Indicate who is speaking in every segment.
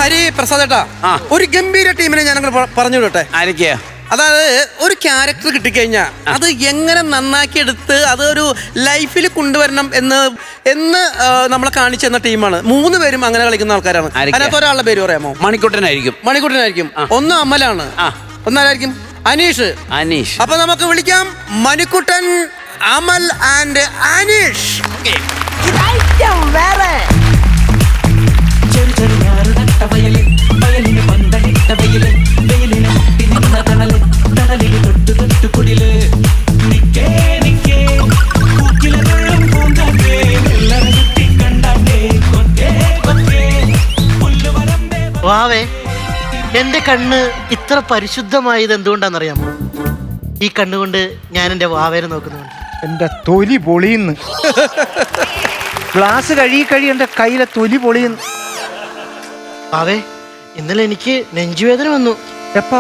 Speaker 1: ഹരി പ്രസാദ് ഏട്ടാ, ഒരു ഗംഭീര ടീമിനെ ഞാൻ പറഞ്ഞു വിടട്ടെ.
Speaker 2: ആരൊക്കെയാ?
Speaker 1: അതായത് ഒരു ക്യാരക്ടർ കിട്ടിക്കഴിഞ്ഞാൽ അത് എങ്ങനെ നന്നാക്കി എടുത്ത് അതൊരു ലൈഫിൽ കൊണ്ടുവരണം എന്ന് നമ്മളെ കാണിച്ചു തന്ന ടീമാണ്. 3 പേരും അങ്ങനെ കളിക്കുന്ന ആൾക്കാരാണ്. അതിനകത്ത് ഒരാളുടെ പേര് പറയാമോ? മണിക്കുട്ടനായിരിക്കും. ഒന്ന് അമലാണ്, ഒന്നാരായിരിക്കും അനീഷ്. അപ്പൊ നമുക്ക് വിളിക്കാം മണിക്കുട്ടൻ, അമൽ ആൻഡ് അനീഷ്.
Speaker 3: വാവേ, എന്റെ കണ്ണ് ഇത്ര പരിശുദ്ധമായത് എന്തുകൊണ്ടാണെന്നറിയാമോ? ഈ കണ്ണുകൊണ്ട് ഞാൻ എന്റെ വാവേനെ നോക്കുന്നുണ്ട്.
Speaker 4: എന്റെ തൊലി പൊളിയുന്നു. ഗ്ലാസ് കഴി എന്റെ കയ്യിലെ തൊലി പൊളിയുന്നു.
Speaker 3: വാവേ, ഇന്നലെ എനിക്ക് നെഞ്ചുവേദന വന്നു.
Speaker 4: എപ്പോ?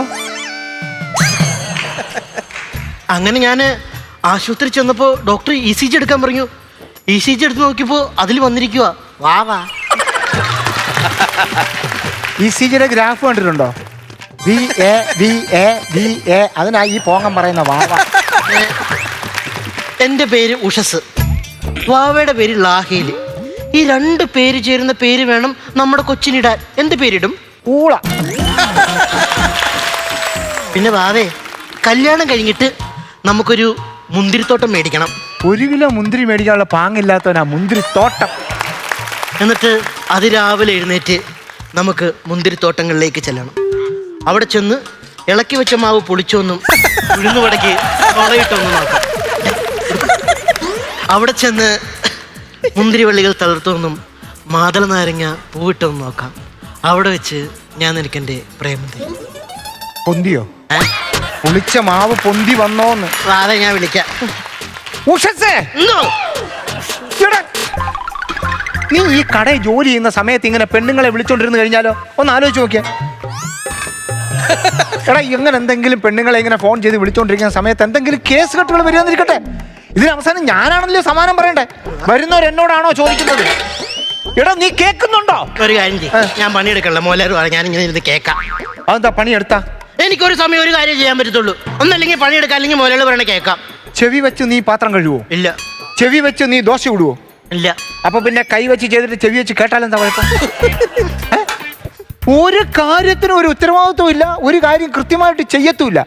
Speaker 3: അങ്ങനെ ഞാൻ ആശുപത്രി ചെന്നപ്പോ ഡോക്ടർ ECG എടുക്കാൻ പറഞ്ഞു. ECG എടുത്ത് നോക്കിയപ്പോ അതിൽ വന്നിരിക്കുക വാവാ.
Speaker 4: ECGയുടെ ഗ്രാഫ് കണ്ടിട്ടുണ്ടോ? VA അതിനാ ഈ പോങ്ങം പറയുന്ന വാവ.
Speaker 3: എൻ്റെ പേര് ഉഷസ്, വാവയുടെ പേര് ലാഹേല്. ഈ 2 പേര് ചേരുന്ന പേര് വേണം നമ്മുടെ കൊച്ചിനിടാൻ. എന്ത് പേരിടും?
Speaker 4: ഊള.
Speaker 3: പിന്നെ വാവേ, കല്യാണം കഴിഞ്ഞിട്ട് നമുക്കൊരു മുന്തിരിത്തോട്ടം മേടിക്കണം.
Speaker 4: 1 കിലോ മുന്തിരി മേടിക്കാനുള്ള പാങ്ങില്ലാത്തവനാ മുന്തിരിത്തോട്ടം.
Speaker 3: എന്നിട്ട് അതിരാവിലെ എഴുന്നേറ്റ് നമുക്ക് മുന്തിരിത്തോട്ടങ്ങളിലേക്ക് ചെല്ലണം. അവിടെ ചെന്ന് ഇളക്കി വെച്ച മാവ് പൊളിച്ചൊന്നും ഉഴുന്നുവടക്ക് മുളയിട്ടൊന്നും നോക്കാം. അവിടെ ചെന്ന് മുന്തിരിവള്ളികൾ തളിർത്തൊന്നും മാതള നാരങ്ങ പൂവിട്ടൊന്നും നോക്കാം. അവിടെ വെച്ച് ഞാൻ നിനക്കെൻ്റെ പ്രേമം തരും.
Speaker 4: പൊന്തിയോ? പൊളിച്ച മാവ് പൊന്തി വന്നോന്ന്
Speaker 3: വാവേ, ഞാൻ വിളിക്കാം.
Speaker 4: ഉഷസേ, നീ ഈ കടയിൽ ജോലി ചെയ്യുന്ന സമയത്ത് ഇങ്ങനെ പെണ്ണുങ്ങളെ വിളിച്ചോണ്ടിരുന്ന് കഴിഞ്ഞാലോ? ഒന്ന് ആലോചിച്ച് നോക്കിയാ. എടാ, ഇങ്ങനെ എന്തെങ്കിലും പെണ്ണുങ്ങളെ ഇങ്ങനെ ഫോൺ ചെയ്ത് വിളിച്ചോണ്ടിരിക്കുന്ന സമയത്ത് എന്തെങ്കിലും കേസ് കെട്ടുകൾ വരികയെന്നിരിക്കട്ടെ. ഇതിന് അവസാനം ഞാനാണല്ലോ സമാനം പറയണ്ടേ? വരുന്നവർ എന്നോടാണോ ചോദിക്കുന്നത്? എടാ, നീ കേൾക്കുന്നുണ്ടോ?
Speaker 3: ഒരു കാര്യം ചെയ്യ്, ഞാൻ പണിയെടുക്കണ്ട. മോലാർ പറ, ഞാൻ ഇങ്ങനെ ഇരുന്ന് കേൾക്കാം.
Speaker 4: അതെന്താ പണിയെടുത്താ?
Speaker 3: എനിക്കൊരു സമയം ഒരു കാര്യം ചെയ്യാൻ പറ്റത്തുള്ളൂ. ഒന്നല്ലെങ്കിൽ പണിയെടുക്കാം, അല്ലെങ്കിൽ മോലാള് പറയണ കേൾക്കാം.
Speaker 4: ചെവി വെച്ച് നീ പാത്രം കഴുകുവോ?
Speaker 3: ഇല്ല.
Speaker 4: ചെവി വെച്ച് നീ ദോശ ഇടുവോ?
Speaker 3: ഇല്ല.
Speaker 4: അപ്പൊ പിന്നെ കൈ വെച്ച് ചെയ്തിട്ട് ചെവി വെച്ച് കേട്ടാലെന്താ കുഴപ്പം? ഒരു കാര്യത്തിനും ഒരു ഉത്തരവാദിത്വം ഇല്ല, ഒരു കാര്യം കൃത്യമായിട്ട് ചെയ്യത്തുമില്ല.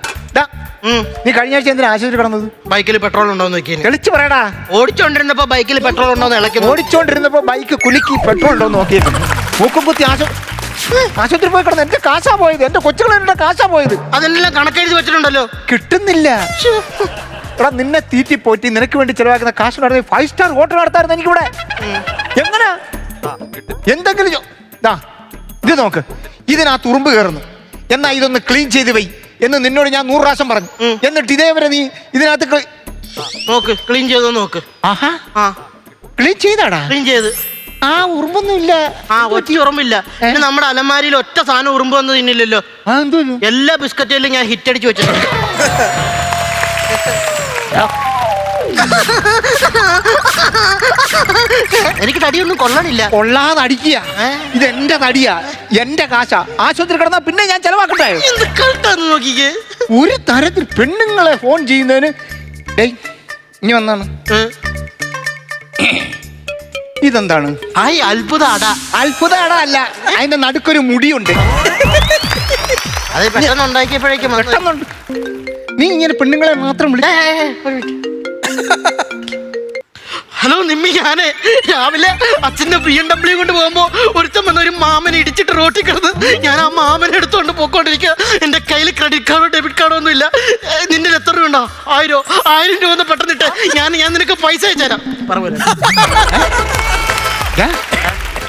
Speaker 4: നീ കഴിഞ്ഞ ആഴ്ച എന്തിനാ ആശുപത്രി കിടന്നത്?
Speaker 3: ബൈക്കിൽ പെട്രോൾ ഉണ്ടോന്ന് നോക്കി
Speaker 4: തെളിച്ച് പറയടാ.
Speaker 3: ഓടിച്ചോണ്ടിരുന്നപ്പോ ബൈക്കിൽ പെട്രോൾ ഉണ്ടോന്ന് ഇളക്കി.
Speaker 4: ഓടിച്ചോണ്ടിരുന്നപ്പോ ബൈക്ക് കുലുക്കി പെട്രോൾ ഉണ്ടോന്ന് നോക്കിയിരുന്നു. മൂക്കുംകുത്തി ആശുപത്രി പോയി കിടന്ന് എന്റെ കാശാ പോയത്, എന്റെ കൊച്ചുകളുടെ കാശാ പോയത്.
Speaker 3: അതെല്ലാം കണക്കെഴുതി വെച്ചിട്ടുണ്ടല്ലോ,
Speaker 4: കിട്ടുന്നില്ല. എടാ, നിന്നെ തീറ്റി പോറ്റി നിനക്ക് വേണ്ടി ചെലവാക്കുന്ന കാശ് നടത്തി 5 സ്റ്റാർ ഹോട്ടൽ നടത്തായിരുന്നു എനിക്കിവിടെ. എങ്ങനെ എന്തെങ്കിലും ഇത് നോക്ക്, ഇതിനകത്ത് ഉറുമ്പ് കയറുന്നു, എന്നാ ഇതൊന്ന് ക്ലീൻ ചെയ്ത് വൈ എന്ന് നിന്നോട് ഞാൻ 100 പ്രാവശ്യം പറഞ്ഞു. എന്നിട്ട് ഇതേവരെ നീ ഇതിനകത്ത്
Speaker 3: നോക്ക്, ക്ലീൻ ചെയ്തോ നോക്ക്.
Speaker 4: ആഹാ, ക്ലീൻ ചെയ്താടാ?
Speaker 3: ക്ലീൻ ചെയ്ത്.
Speaker 4: ആ, ഉറുമ്പൊന്നും ഇല്ല.
Speaker 3: ഒറ്റ ഉറുമ്പില്ല. പിന്നെ നമ്മുടെ അലമാരിയിൽ ഒറ്റ സാധനം ഉറുമ്പ് വന്ന് തിന്നില്ലല്ലോ. എല്ലാ ബിസ്ക്കറ്റിലും ഞാൻ ഹിറ്റ് അടിച്ച് വെച്ചിട്ടുണ്ട്. എനിക്ക് തടിയൊന്നും കൊള്ളണില്ല.
Speaker 4: കൊള്ളാതെ അടിക്കുക. ഇതെന്റെ തടിയാ, എന്റെ കാശാ. ആശുപത്രി കിടന്നാ പിന്നെ ഞാൻ ചെലവാക്കട്ടെ?
Speaker 3: നോക്കിക്കേ,
Speaker 4: ഒരു തരത്തിൽ പെണ്ണുങ്ങളെ ഫോൺ ചെയ്യുന്നതിന്. ഇനി വന്നാണ് ഇതെന്താണ്?
Speaker 3: അത്ഭുത അട.
Speaker 4: അത്ഭുത അട അല്ല, അതിന്റെ നടുക്കൊരു മുടിയുണ്ട്.
Speaker 3: അത് പെട്ടെന്ന് ഉണ്ടാക്കിയപ്പോഴേക്കും
Speaker 4: പെട്ടെന്നുണ്ട്. നീ ഇങ്ങനെ പെണ്ണുങ്ങളെ മാത്രം വിളി.
Speaker 3: ഹലോ നിമ്മി, ഞാനേ രാവിലെ അച്ഛൻ്റെ BMW കൊണ്ട് പോകുമ്പോ ഒരുത്തം വന്ന ഒരു മാമനെ ഇടിച്ചിട്ട് റോട്ടിൽ കിടന്ന് ഞാൻ ആ മാമനെ എടുത്തുകൊണ്ട് പോയിക്കൊണ്ടിരിക്കുക. എൻ്റെ കയ്യിൽ ക്രെഡിറ്റ് കാർഡോ ഡെബിറ്റ് കാർഡോ ഒന്നും ഇല്ല. നിന്റെ എത്ര രൂപ ഉണ്ടോ? 1000 രൂപ ഒന്ന് പെട്ടെന്നിട്ട് ഞാൻ നിനക്ക് പൈസ അയച്ചുതരാം. പറഞ്ഞു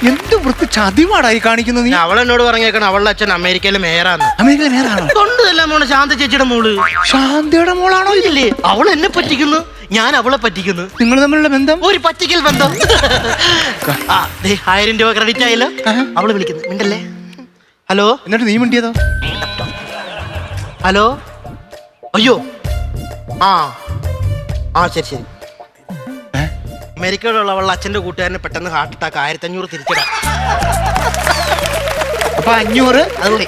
Speaker 4: എന്ത് വൃത്തി ചതിവാടായി കാണിക്കുന്നത് നീ.
Speaker 3: അവളെന്നോട് പറഞ്ഞേക്കണം അവളുടെ അച്ഛൻ അമേരിക്കയിലെ മേയറാന്ന്.
Speaker 4: അമേരിക്കയിലെ മേയറാണോ?
Speaker 3: കൊണ്ടല്ല മോള്, ശാന്ത ചേച്ചിയുടെ മോള്.
Speaker 4: ശാന്തയുടെ മോളാണോ?
Speaker 3: ഇല്ലേ, അവൾ എന്നെ പറ്റിക്കുന്നു, ഞാൻ അവളെ പറ്റിക്കുന്നു.
Speaker 4: നിങ്ങൾ തമ്മിലുള്ള ബന്ധം
Speaker 3: ഒരു പറ്റിക്കൽ ബന്ധം. 1000 രൂപ ക്രെഡിറ്റ് ആയല്ലോ. അവള് വിളിക്കുന്നു, മിണ്ടല്ലേ. ഹലോ.
Speaker 4: എന്നിട്ട് നീ മിണ്ടിയതോ?
Speaker 3: ഹലോ. അയ്യോ, ശരി. അമേരിക്കയിലുള്ള അവളുടെ അച്ഛൻ്റെ കൂട്ടുകാരന് പെട്ടെന്ന് ഹാർട്ട് അറ്റാക്ക്, 1500 തിരിച്ചിടാം.
Speaker 4: അപ്പൊ 500
Speaker 3: അത് പോയി.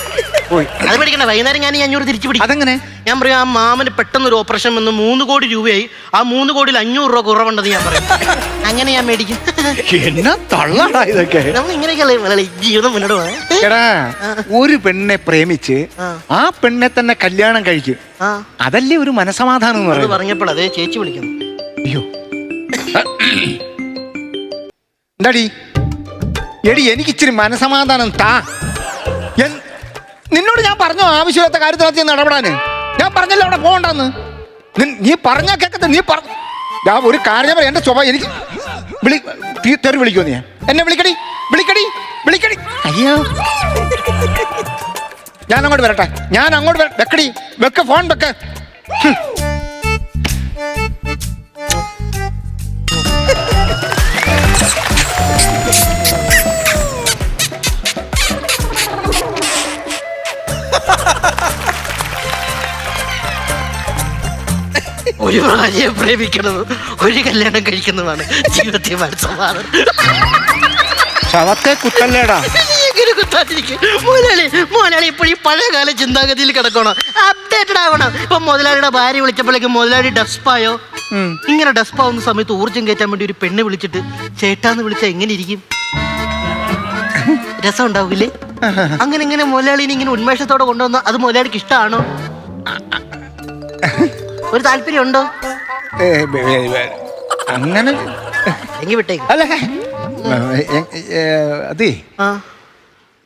Speaker 4: പോയി.
Speaker 3: അത് മേടിക്കണ്ട, വൈകുന്നേരം ഞാൻ ഈ 500 തിരിച്ചു പിടിക്കും.
Speaker 4: അതെങ്ങനെ?
Speaker 3: ഞാൻ പറയും ആ മാമന് പെട്ടെന്നൊരു ഓപ്പറേഷൻ വന്ന് 3 കോടി രൂപയായി, ആ 3 കോടിയിൽ 500 രൂപ കുറവുണ്ടെന്ന് ഞാൻ പറയും. അങ്ങനെ ഞാൻ മേടിക്കും.
Speaker 4: എന്നാ തള്ളാടാ ഇതൊക്കെ.
Speaker 3: നമ്മൾ ഇങ്ങനെയൊക്കെയല്ലേ ജീവിതം മുന്നോട്ട് പോകാൻ.
Speaker 4: എടാ, ഒരു പെണ്ണെ പ്രേമിച്ച് ആ പെണ്ണെ തന്നെ കല്യാണം കഴിക്കും, അതല്ലേ ഒരു മനസമാധാനം എന്ന്
Speaker 3: അത്
Speaker 4: പറയുന്നത്.
Speaker 3: പറഞ്ഞപ്പോൾ അതേ ചേച്ചി വിളിക്കുന്നു.
Speaker 4: അയ്യോ, എന്താടി? എടി, എനിക്ക് ഇച്ചിരി മനസമാധാനം താ. നിന്നോട് ഞാൻ പറഞ്ഞോ ആവശ്യമില്ലാത്ത കാര്യത്തിനകത്ത് ഞാൻ ഇടപെടാന്? ഞാൻ പറഞ്ഞല്ലോ അവിടെ പോകണ്ടെന്ന്. നീ പറഞ്ഞാ കേക്കത്തെ. നീ ഞാൻ ഒരു കാര്യം പറയാം, എന്റെ സ്വഭാവം എനിക്ക് തെറി വിളിക്കോ? നീ എന്നെ വിളിക്കടി, വിളിക്കടി, വിളിക്കടി. അയ്യോ, ഞാൻ അങ്ങോട്ട് വരട്ടെ, ഞാൻ അങ്ങോട്ട് വെക്കടി, വെക്ക ഫോൺ വെക്ക.
Speaker 3: ഒരു ഭാര്യയെ പ്രേമിക്കുന്നത്, ഒരു കല്യാണം കഴിക്കുന്നതാണ് ജീവിതത്തിൽ മനസ്സമാധാനം.
Speaker 4: ശവത്തെ കുത്തല്ലേടാ.
Speaker 3: മുതലാളി ഇപ്പോഴും പഴയകാല ചിന്താഗതിയിൽ കിടക്കണം, അപ്ഡേറ്റഡ് ആവണം. ഇപ്പൊ മുതലാളിയുടെ ഭാര്യ വിളിച്ചപ്പോഴേക്കും മുതലാളി ഡെസ്പായോ? ഇങ്ങനെ ഡെസ്പാവുന്ന സമയത്ത് ഊർജ്ജം കയറ്റാൻ വേണ്ടി ഒരു പെണ്ണ് വിളിച്ചിട്ട് ചേട്ടാന്ന് വിളിച്ചാൽ എങ്ങനെ ഇരിക്കും? രസം ഉണ്ടാവില്ലേ? അങ്ങനെ ഇങ്ങനെ മുതലാളിനെ ഇങ്ങനെ ഉന്മേഷത്തോടെ കൊണ്ടുവന്ന അത് മുതലാളിക്ക് ഇഷ്ടമാണോ? ഒരു താല്പര്യം ഉണ്ടോ?
Speaker 4: അങ്ങനെ
Speaker 3: എങ്കിൽ വിട്ടേക്ക്.
Speaker 4: അല്ല, അതെ,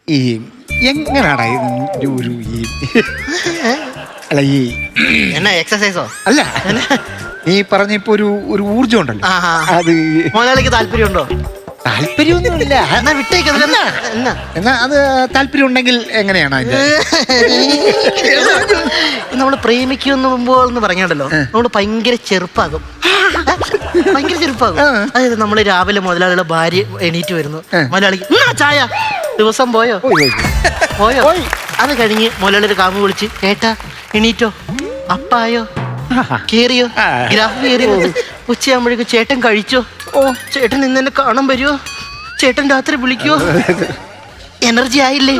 Speaker 4: ഈ എങ്ങനാടാ ഒരു അല്ല ഈ
Speaker 3: എന്നാ എക്സസൈസോ?
Speaker 4: അല്ല, നീ പറഞ്ഞപ്പോ ഒരു ഊർജം ഉണ്ടല്ലോ, അത്
Speaker 3: മുതലാളിക്ക് താല്പര്യം ഉണ്ടോ?
Speaker 4: താല്പര്യമൊന്നുമില്ല.
Speaker 3: എന്നാ വിട്ടേക്ക്.
Speaker 4: എന്നാ അത് താല്പര്യം ഉണ്ടെങ്കിൽ എങ്ങനെയാണ് അതിന്റെ?
Speaker 3: നമ്മൾ പ്രേമിക്കുമ്പോൾ എന്ന് പറഞ്ഞാണ്ടല്ലോ, നമ്മള് ഭയങ്കര ചെറുപ്പാകും. ഭയങ്കര ചെറുപ്പാകും. അതായത് നമ്മള് രാവിലെ മുതലാളിയുടെ ഭാര്യ എണീറ്റ് വരുന്നു, മുതലാളിക്ക് ചായ. ദിവസം പോയോ? പോയോ? അത് കഴിഞ്ഞ് മുതലാളിയുടെ കാമ വിളിച്ച് ചേട്ടാ എണീറ്റോ, അപ്പായോ, കേറിയോ, ഗ്രാഫ് കേറിയോ, ഉച്ചയാകുമ്പോഴേക്കും ചേട്ടൻ കഴിച്ചോ, ചേട്ടൻ ഇന്ന് എന്നെ കാണാൻ വരുമോ, ചേട്ടൻ രാത്രി വിളിക്കുവോ, എനർജി ആയില്ലേ?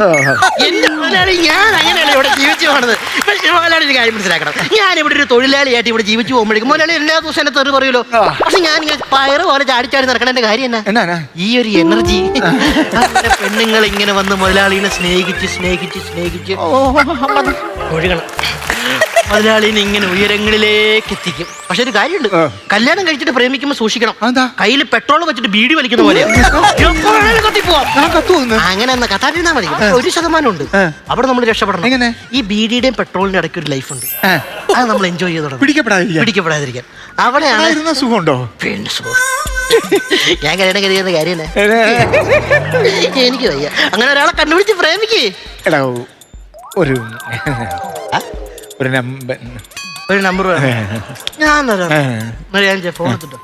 Speaker 3: എന്റെ മുതലാളി, ഞാൻ അങ്ങനെയാണ് ഇവിടെ ജീവിച്ചു പോണത്. പക്ഷെ മുതലാളി ഒരു കാര്യം മനസ്സിലാക്കണം, ഞാൻ ഇവിടെ ഒരു തൊഴിലാളിയായിട്ട് ഇവിടെ ജീവിച്ചു പോകുമ്പോഴേക്കും മുതലാളി എല്ലാ ദിവസം എന്നെ തെറി പറയുമല്ലോ. പക്ഷെ ഞാൻ പയറ് പോലെ ചാടിച്ചാടി നടക്കണ കാര്യം എന്നാ? ഈ ഒരു എനർജി. അങ്ങനെ പെണ്ണുങ്ങൾ ഇങ്ങനെ വന്ന് മുതലാളിനെ സ്നേഹിച്ച് സ്നേഹിച്ച് സ്നേഹിച്ച് ഒഴുകണം, മുതലാളിനെ ഇങ്ങനെ ഉയരങ്ങളിലേക്ക് എത്തിക്കും. പക്ഷെ ഒരു കാര്യമുണ്ട്, കല്യാണം കഴിച്ചിട്ട് പ്രേമിക്കുമ്പോൾ സൂക്ഷിക്കണം. കയ്യിൽ പെട്രോൾ വെച്ചിട്ട് ബീഡി വലിക്കുന്ന പോലെ അങ്ങനെ കത്താതിരുന്നാ മതി. 1% ഉണ്ട്, അവിടെ നമ്മൾ രക്ഷപ്പെടണം. ഈ ബീഡിയുടെയും പെട്രോളിന്റെ ഇടയ്ക്ക് ഒരു ലൈഫ് ഉണ്ട്, അത് നമ്മൾ എൻജോയ് ചെയ്ത് തുടങ്ങും, പിടിക്കപ്പെടാതിരിക്കാൻ. അവിടെയാണ് സുഖമുണ്ടോ? പിന്നെ സുഖം. ഞാൻ കല്യാണം കഴിയുന്ന കാര്യം എനിക്ക് വയ്യ. അങ്ങനെ ഒരാളെ കണ്ടുപിടിച്ച് പ്രേമിക്കേ. ഒരു നമ്പർ ഞാൻ ഫോൺ എടുത്തിട്ടോ,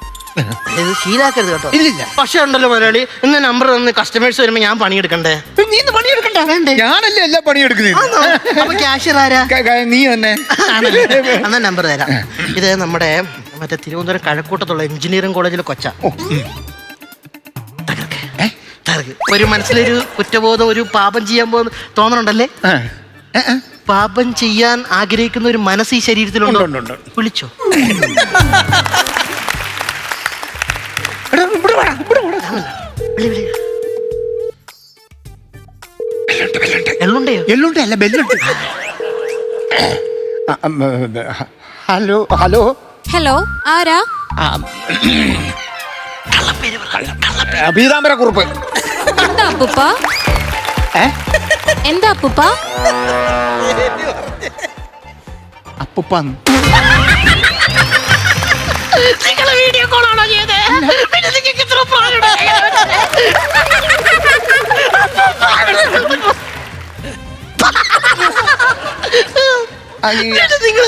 Speaker 3: ഇത് ശീലാക്കരുത് കേട്ടോ. പക്ഷെ ഉണ്ടല്ലോ മുതലാളി, ഇന്ന് നമ്പർ തന്ന് കസ്റ്റമേഴ്സ് വരുമ്പോ ഞാൻ പണിയെടുക്കണ്ടേ?
Speaker 4: ഞാനല്ലേ എല്ലാ പണിയെടുക്കുന്നത്.
Speaker 3: അപ്പൊ ക്യാഷ്യർ ആരാ?
Speaker 4: നീ തന്നെ.
Speaker 3: എന്നാ നമ്പർ തരാം. ഇത് നമ്മുടെ മറ്റേ തിരുവനന്തപുരം കഴക്കൂട്ടത്തുള്ള എഞ്ചിനീയറിംഗ് കോളേജിലെ കൊച്ച. ഒരു മനസ്സിലൊരു കുറ്റബോധം, ഒരു പാപം ചെയ്യാൻ പോകുന്ന തോന്നണുണ്ടല്ലേ? പാപം ചെയ്യാൻ ആഗ്രഹിക്കുന്ന ഒരു മനസ്സ് ഈ ശരീരത്തിലുണ്ടോ? വിളിച്ചോ. എള്ളുണ്ടയോ?
Speaker 4: എള്ളുണ്ട് അല്ല, ബെല്ലുണ്ട്. ഹലോ ഹലോ
Speaker 2: ഹലോ, ആരാ?
Speaker 4: പീതാംബര കുറുപ്പ്.
Speaker 2: എന്താ അപ്പൂപ്പ? എന്താ അപ്പൂപ്പ?
Speaker 4: അപ്പൂപ്പ
Speaker 3: വീഡിയോ കോളാണോ ചെയ്തേ? പിന്നെ നിങ്ങൾക്ക് ഇത്ര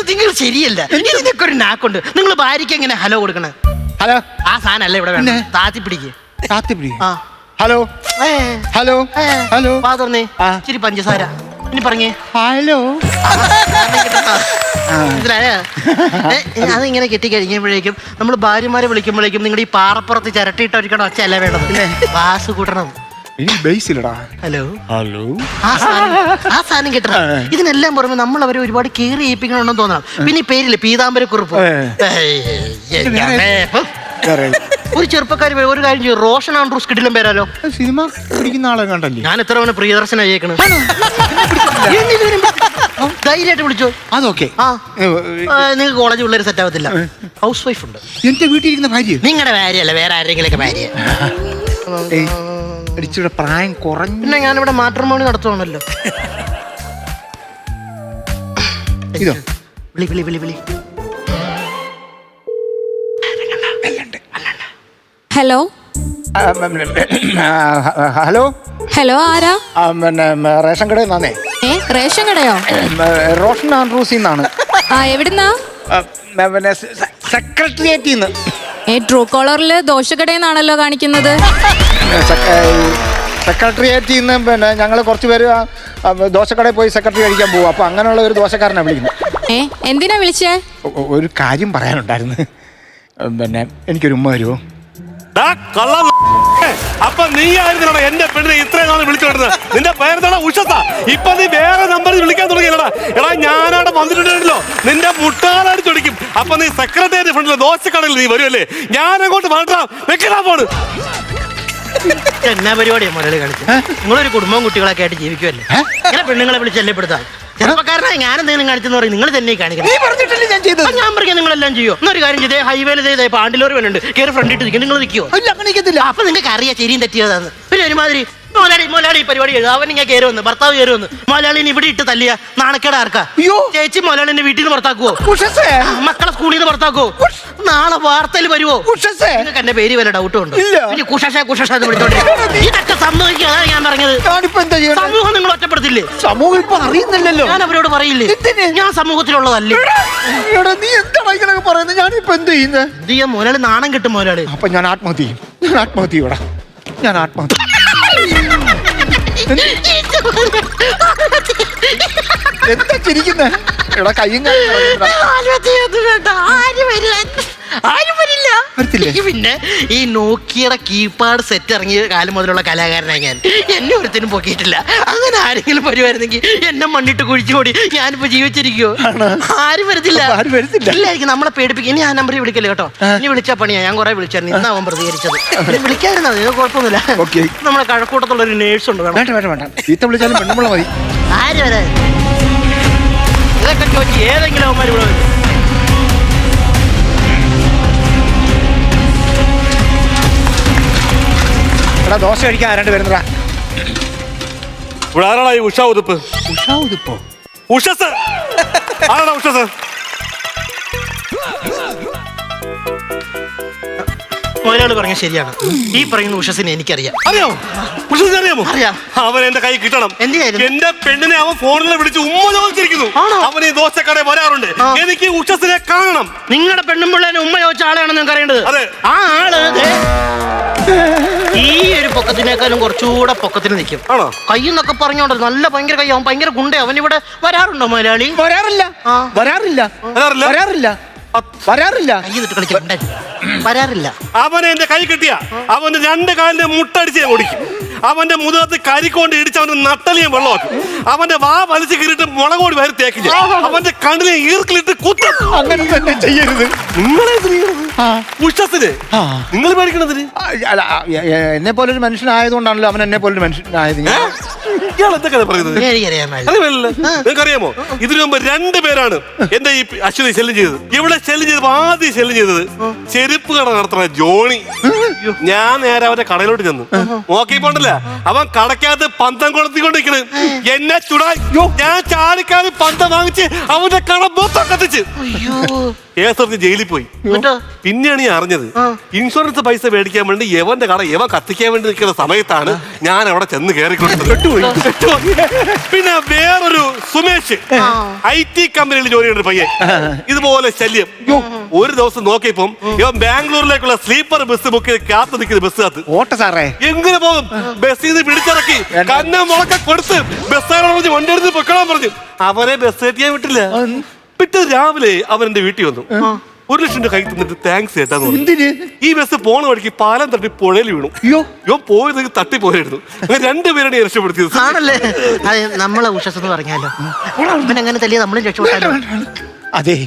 Speaker 3: നിങ്ങൾ ശരിയല്ല. ഇതിനൊക്കെ ഒരു നാക്കുണ്ട്. നിങ്ങൾ ഭാര്യയ്ക്ക് എങ്ങനെ ഹലോ കൊടുക്കണേ?
Speaker 4: ഹലോ,
Speaker 3: ആ സാധനം അല്ല ഇവിടെ വേണം. താത്തി പിടിക്ക്.
Speaker 4: ഹലോ ഹലോ ഹലോ,
Speaker 3: തുറന്നേ. ഇച്ചിരി പഞ്ചസാര. ഇനി പറഞ്ഞേ
Speaker 4: ഹലോ.
Speaker 3: അതിങ്ങനെ കെട്ടിക്കഴിഞ്ഞപ്പോഴേക്കും നമ്മൾ ഭാര്യമാരെ വിളിക്കുമ്പോഴേക്കും നിങ്ങളുടെ ഈ പാറപ്പുറത്ത് ചിരട്ടിയിട്ടൊരിക്കണം ഒച്ചയല്ല വേണ്ടത്. വാസ് കൂട്ടണം.
Speaker 4: ഇനി ബേസിലടാ.
Speaker 3: Hello
Speaker 4: hello.
Speaker 3: ആ സാധനം കിട്ടണം. ഇതിനെല്ലാം പുറമെ നമ്മൾ അവരെ ഒരുപാട് കെയർ ചെയ്യിപ്പിക്കണമെന്ന് തോന്നണം. പിന്നെ ഈ പേരില്ലേ പീതാംബരക്കുറിപ്പ്. ഒരു ചെറുപ്പക്കാർ ഒരു കാര്യം ചെയ്യും, റോഷൻ ആൻഡ്രൂസ് കിടിലം പേരാലോ.
Speaker 4: സിനിമ പിടിക്കുന്ന ആളെ കണ്ടല്ലേ?
Speaker 3: ഞാൻ എത്ര തവണ പ്രിയദർശന അയക്കണം. ധൈര്യമായിട്ട് വിളിച്ചോ.
Speaker 4: അതൊക്കെ
Speaker 3: ആ നിങ്ങൾക്ക് കോളേജ് പിള്ളേർ സെറ്റ് ആവത്തില്ല. ഹൗസ് വൈഫ് ഉണ്ട്.
Speaker 4: എന്റെ വീട്ടിലിരിക്കുന്ന ഭാര്യ.
Speaker 3: നിങ്ങളുടെ ഭാര്യയല്ല, വേറെ ആരെങ്കിലൊക്കെ ഭാര്യ.
Speaker 4: ഇച്ചിരി പ്രായം കുറഞ്ഞു.
Speaker 3: പിന്നെ ഞാനിവിടെ മാട്രിമോണി നടത്തുവാണല്ലോ.
Speaker 4: ഇതോ
Speaker 3: വിളി വിളി വിളി വിളി.
Speaker 2: Hello
Speaker 4: hello.
Speaker 2: ഹലോ ആരാ?
Speaker 4: പിന്നെ റേഷൻ കടയിൽ നിന്നേ.
Speaker 2: റേഷൻ കടയോ?
Speaker 4: റോഷൻ ആൻഡ്രൂസിൽ നിന്നാണ്.
Speaker 2: ആ എവിടുന്നാ?
Speaker 4: പിന്നെ സെക്രട്ടേറിയറ്റിൽ നിന്ന്.
Speaker 2: ട്രൂ കോളറില് ദോശക്കടയെന്നാണല്ലോ കാണിക്കുന്നത്.
Speaker 4: സെക്രട്ടേറിയറ്റിൽ നിന്ന് പിന്നെ ഞങ്ങൾ കുറച്ച് പേര് ദോശക്കടയിൽ പോയി സെക്രട്ടറി കഴിക്കാൻ പോകും. അപ്പൊ അങ്ങനെയുള്ള ഒരു ദോശക്കാരനാണ് വിളിക്കുന്നത്.
Speaker 2: എന്തിനാ വിളിച്ചേ?
Speaker 4: ഒരു കാര്യം പറയാനുണ്ടായിരുന്നു. പിന്നെ എനിക്കൊരു ഉമ്മ വരുമോ?
Speaker 5: അപ്പൊ നീ ആയിരുന്നോ എന്റെ പെണ്ണിനെ ഇത്രയും നാളെ വിളിച്ചോണ്ടിരുന്നത്? നിന്റെ പേരെന്താ? ഉഷത്ത. ഇപ്പൊ നീ വേറെ നമ്പറിൽ വിളിക്കാൻ തുടങ്ങിയടാ. എടാ ഞാനവിടെ വന്നിട്ടുണ്ടല്ലോ, നിന്റെ മുട്ടാളാടി ചൊടിക്കും. അപ്പൊ നീ സെക്രട്ടേറിയറ്റ് ഫ്രണ്ടിലെ ദോശക്കടയിൽ നീ വരുമല്ലേ? ഞാൻ അങ്ങോട്ട് വേണ്ടാ വെക്കലാ പോണ്.
Speaker 3: എന്നാ പരിപാടിയാ മുരളി കളിച്ചു? നിങ്ങളൊരു കുടുംബവും കുട്ടികളൊക്കെ ആയിട്ട് ജീവിക്കുമല്ലേ? ഇങ്ങനെ പെണ്ണുങ്ങളെ വിളിച്ച് ശല്യപ്പെടുത്താൻ ചെറുപ്പക്കാരനായി ഞാൻ എന്തെങ്കിലും കാണിച്ചെന്ന് പറയും. നിങ്ങൾ തന്നെ കാണിക്കണം. ഞാൻ പറയാം നിങ്ങളെല്ലാം ചെയ്യോ? എന്നൊരു കാര്യം ചെയ്തേ, ഹൈവേയിൽ പാണ്ടിലോർ വരുന്നുണ്ട്, കയറി ഫ്രണ്ടിട്ട് നിൽക്കും. നിങ്ങൾ നിൽക്കുമോ? അപ്പൊ നിങ്ങൾക്ക് അറിയാം ശരിയും തെറ്റിയതാന്ന്. പിന്നെ ഒരുമാതിരി മോലാളി പരിപാടി ചെയ്തു. അവൻ ഞാൻ കയറി വന്ന്, ഭർത്താവ് കയറി വന്ന്, മോലാളിനെ ഇവിടെ ഇട്ട് തല്ലിയ നാണക്കേട് ആർക്കാ? ചേച്ചി മോലാളിന്റെ വീട്ടിൽ നിന്ന് പുറത്താക്കുവോ? മക്കളെ സ്കൂളിൽ നിന്ന് പുറത്താക്കുവോ? നാളെ വാർത്തയിൽ വരുവോ? നിങ്ങൾക്ക് എന്റെ പേര് വല്ല ഡൗട്ടും ഉണ്ട്? ഇതൊക്കെ സംഭവിക്കാതാണ് ഞാൻ പറഞ്ഞത്. സമൂഹം നിങ്ങൾ ഒറ്റപ്പെടുത്തില്ലേ?
Speaker 4: സമൂഹം ഇപ്പൊ അറിയുന്നില്ലല്ലോ.
Speaker 3: ഞാൻ അവരോട് പറയില്ലേ ഞാൻ സമൂഹത്തിലുള്ളതല്ലേ?
Speaker 4: നീ എന്താണ് പറയുന്നത്? ഞാനിപ്പോ എന്ത് ചെയ്യുന്നത്?
Speaker 3: എന്ത് ചെയ്യാൻ? മോലാളി നാണം കിട്ടും മോലാളി.
Speaker 4: അപ്പൊ ഞാൻ ആത്മഹത്യ ചെയ്യും. ഞാൻ ആത്മഹത്യ. എന്താ ചിരിക്കുന്നേ? എടാ കയ്യും
Speaker 3: പിന്നെ ഈ നോക്കിയുടെ കീപാഡ് സെറ്റ് ഇറങ്ങിയ കാലം മുതലുള്ള കലാകാരനായി ഞാൻ. എന്നെ ഒരുത്തിനും പൊക്കിയിട്ടില്ല. അങ്ങനെ ആരെങ്കിലും വരുമായിരുന്നെങ്കിൽ എന്നെ മണ്ണിട്ട് കുഴിച്ചുകൂടി ഞാനിപ്പോ ജീവിച്ചിരിക്കുവോ? ആരും വരത്തില്ല. ഇല്ലായിരിക്കും. നമ്മളെ പേടിപ്പിക്കും. ഇനി ആ നമ്പറിൽ വിളിക്കല്ലേ കേട്ടോ. ഇനി വിളിച്ചാ പണിയാ. ഞാൻ കുറെ വിളിച്ചായിരുന്നു, ഇന്ന് അവൻ പ്രതികരിച്ചത്. വിളിക്കായിരുന്നത് ഇത് കുഴപ്പമൊന്നുമില്ല. നമ്മളെ കഴക്കൂട്ടത്തുള്ള ഒരു നേഴ്സ് ഉണ്ട്.
Speaker 4: വിളിച്ചാലും പെണ്ണുമ്പള മതി.
Speaker 3: ആര് വരെ ഇതൊക്കെ ചോദിച്ചു ഏതെങ്കിലും അവന്മാർ ഇവിടെ വരും.
Speaker 4: ദോശ കഴിക്കാൻ ആരാണ്ട് വരുന്നടാ?
Speaker 5: ഇവിടെ ആരാടാ ഈ ഉഷാ ഉതുപ്പ്? ഉഷസ് ആരാടാ ഉഷസ്?
Speaker 3: ഒരാൾ പറഞ്ഞ ശരിയാണ്. ഈ പറയുന്ന ഉഷസിനെ എനിക്കറിയാം.
Speaker 5: അറിയാമോ? ഉഷസിനെ അറിയാമോ?
Speaker 3: അറിയാം.
Speaker 5: അവൻ എന്റെ കൈ കിട്ടണം.
Speaker 3: എന്തിനായിരുന്നു?
Speaker 5: എന്റെ പെണ്ണിനെ അവൻ ഫോണിൽ വിളിച്ച് ഉമ്മ ചോദിച്ചിരിക്കുന്നു. അവൻ ഈ ദോശക്കടയിൽ വരാറുണ്ട്. എനിക്ക് ഉഷസിനെ കാണണം.
Speaker 3: നിങ്ങളുടെ പെണ്ണുമ്പിള്ളേനെ ഉമ്മ ചോദിച്ച ആളാണെന്ന് നിങ്ങൾക്ക് അറിയേണ്ടത്.
Speaker 5: അതെ.
Speaker 3: ആ ആള് ഈ ഒരു പൊക്കത്തിനേക്കാളും കുറച്ചുകൂടെ പൊക്കത്തിന് നിൽക്കും.
Speaker 5: ആണോ?
Speaker 3: കൈ എന്നൊക്കെ പറഞ്ഞോണ്ട് നല്ല ഭയങ്കര കൈ. അവൻ ഭയങ്കര ഗുണ്ട. അവൻ ഇവിടെ വരാറുണ്ടോ മലയാളി?
Speaker 4: വരാറില്ല.
Speaker 3: വരാറില്ല.
Speaker 5: അവനെ എന്റെ കൈ കിട്ടിയ അവന്റെ രണ്ട് കാലിന്റെ മുട്ടടിച്ച് ഓടിക്കും. അവന്റെ മുഖത്ത് കരിക്കൊണ്ട് ഇടിച്ച് അവന്റെ നട്ടലിയെ വെള്ളമാക്കും. അവന്റെ വാ വലിച്ചു കീറിട്ട് മുളകോടി വരെ തേക്കില്ല. അവന്റെ കണ്ണിലെ ഈർക്കിലിട്ട് കുത്തും.
Speaker 4: അങ്ങനെ തന്നെ ചെയ്യരുത്.
Speaker 5: നിങ്ങളെ ഉഷസിന് നിങ്ങൾ പേടിക്കണതിന്?
Speaker 4: എന്നെ പോലെ ഒരു മനുഷ്യനായതുകൊണ്ടാണല്ലോ അവൻ എന്നെ പോലെ ഒരു മനുഷ്യനായത്.
Speaker 5: ഇയാൾ എന്തൊക്കെയാണ് പറയുന്നത്? നിങ്ങൾക്കറിയാമോ? ഇതിനു മുമ്പ് 2 പേരാണ് എന്റെ ഈ അശ്വതി ശല്യം ചെയ്തത്. ഇവിടെ ശല്യം ചെയ്തപ്പോ ആദ്യം ശല്യം ചെയ്തത് ചെരുപ്പ് കട നടത്തുന്ന ജോണി. ഞാൻ നേരെ അവന്റെ കടയിലോട്ട് ചെന്നു. നോക്കിപ്പോണ്ടല്ല അവൻ കടക്കകത്ത് പന്തം കൊളുത്തിക്കൊണ്ടിരിക്കണ്. എന്നെ ചുടാൻ ഞാൻ ചാടിക്കാതെ പന്തം വാങ്ങിച്ച് അവന്റെ കട മൊത്തം കത്തിച്ച് കേസറിഞ്ഞ് ജയിലിൽ പോയി. പിന്നെയാണ് ഞാൻ അറിഞ്ഞത് ഇൻഷുറൻസ് പൈസ മേടിക്കാൻ വേണ്ടി യവന്റെ കട യവൻ കത്തിക്കാൻ വേണ്ടി നിൽക്കുന്ന സമയത്താണ് ഞാൻ അവിടെ ചെന്ന് കയറിക്കൊടുത്തത്. പിന്നെ വേറൊരു സുമേഷ് IT കമ്പനിയിൽ ജോലി ചെയ്യുന്ന പയ്യൻ ഇതുപോലെ ശല്യം. ഒരു ദിവസം നോക്കിയപ്പം ഇവൻ ബാംഗ്ലൂരിലേക്കുള്ള സ്ലീപ്പർ ബസ് ബുക്ക് ചെയ്ത് കാത്തു നിൽക്കുന്ന ബസ് കാത്ത്
Speaker 4: ഓട്ട സാറേ
Speaker 5: എങ്ങനെ പോകും? ബസ്സിൽ നിന്ന് പിടിച്ചിറക്കി കന്ന മുളക്കെ കൊടുത്ത് ബസ്സുകാരോട് പറഞ്ഞ് വണ്ടി എടുത്ത് പൊക്കണം പറഞ്ഞു. അവനെ ബസ് കയറ്റിയാൻ വിട്ടില്ല. പിറ്റേ രാവിലെ അവൻ എന്റെ വീട്ടിൽ വന്നു. 1,00,000 കൈ തന്നിട്ട് താങ്ക്സ് ചേട്ടാന്ന് പറഞ്ഞു.
Speaker 4: എന്തിന്?
Speaker 5: ഈ ബസ് പോണ വഴിക്ക് പാലം തട്ടി പുഴയിൽ വീണു.
Speaker 4: അയ്യോ.
Speaker 5: ഇവൻ പോയത് തട്ടിപ്പോയായിരുന്നു. അങ്ങനെ 2 പേരാണ് ഈ രക്ഷപ്പെടുത്തിയത്.
Speaker 3: ആണല്ലേ? അതെ, നമ്മളെ ഉഷസ് എന്ന് പറഞ്ഞാലോ, അങ്ങനെ തല്ലിയ നമ്മളും രക്ഷപ്പെട്ടാലോ.
Speaker 4: അതെ,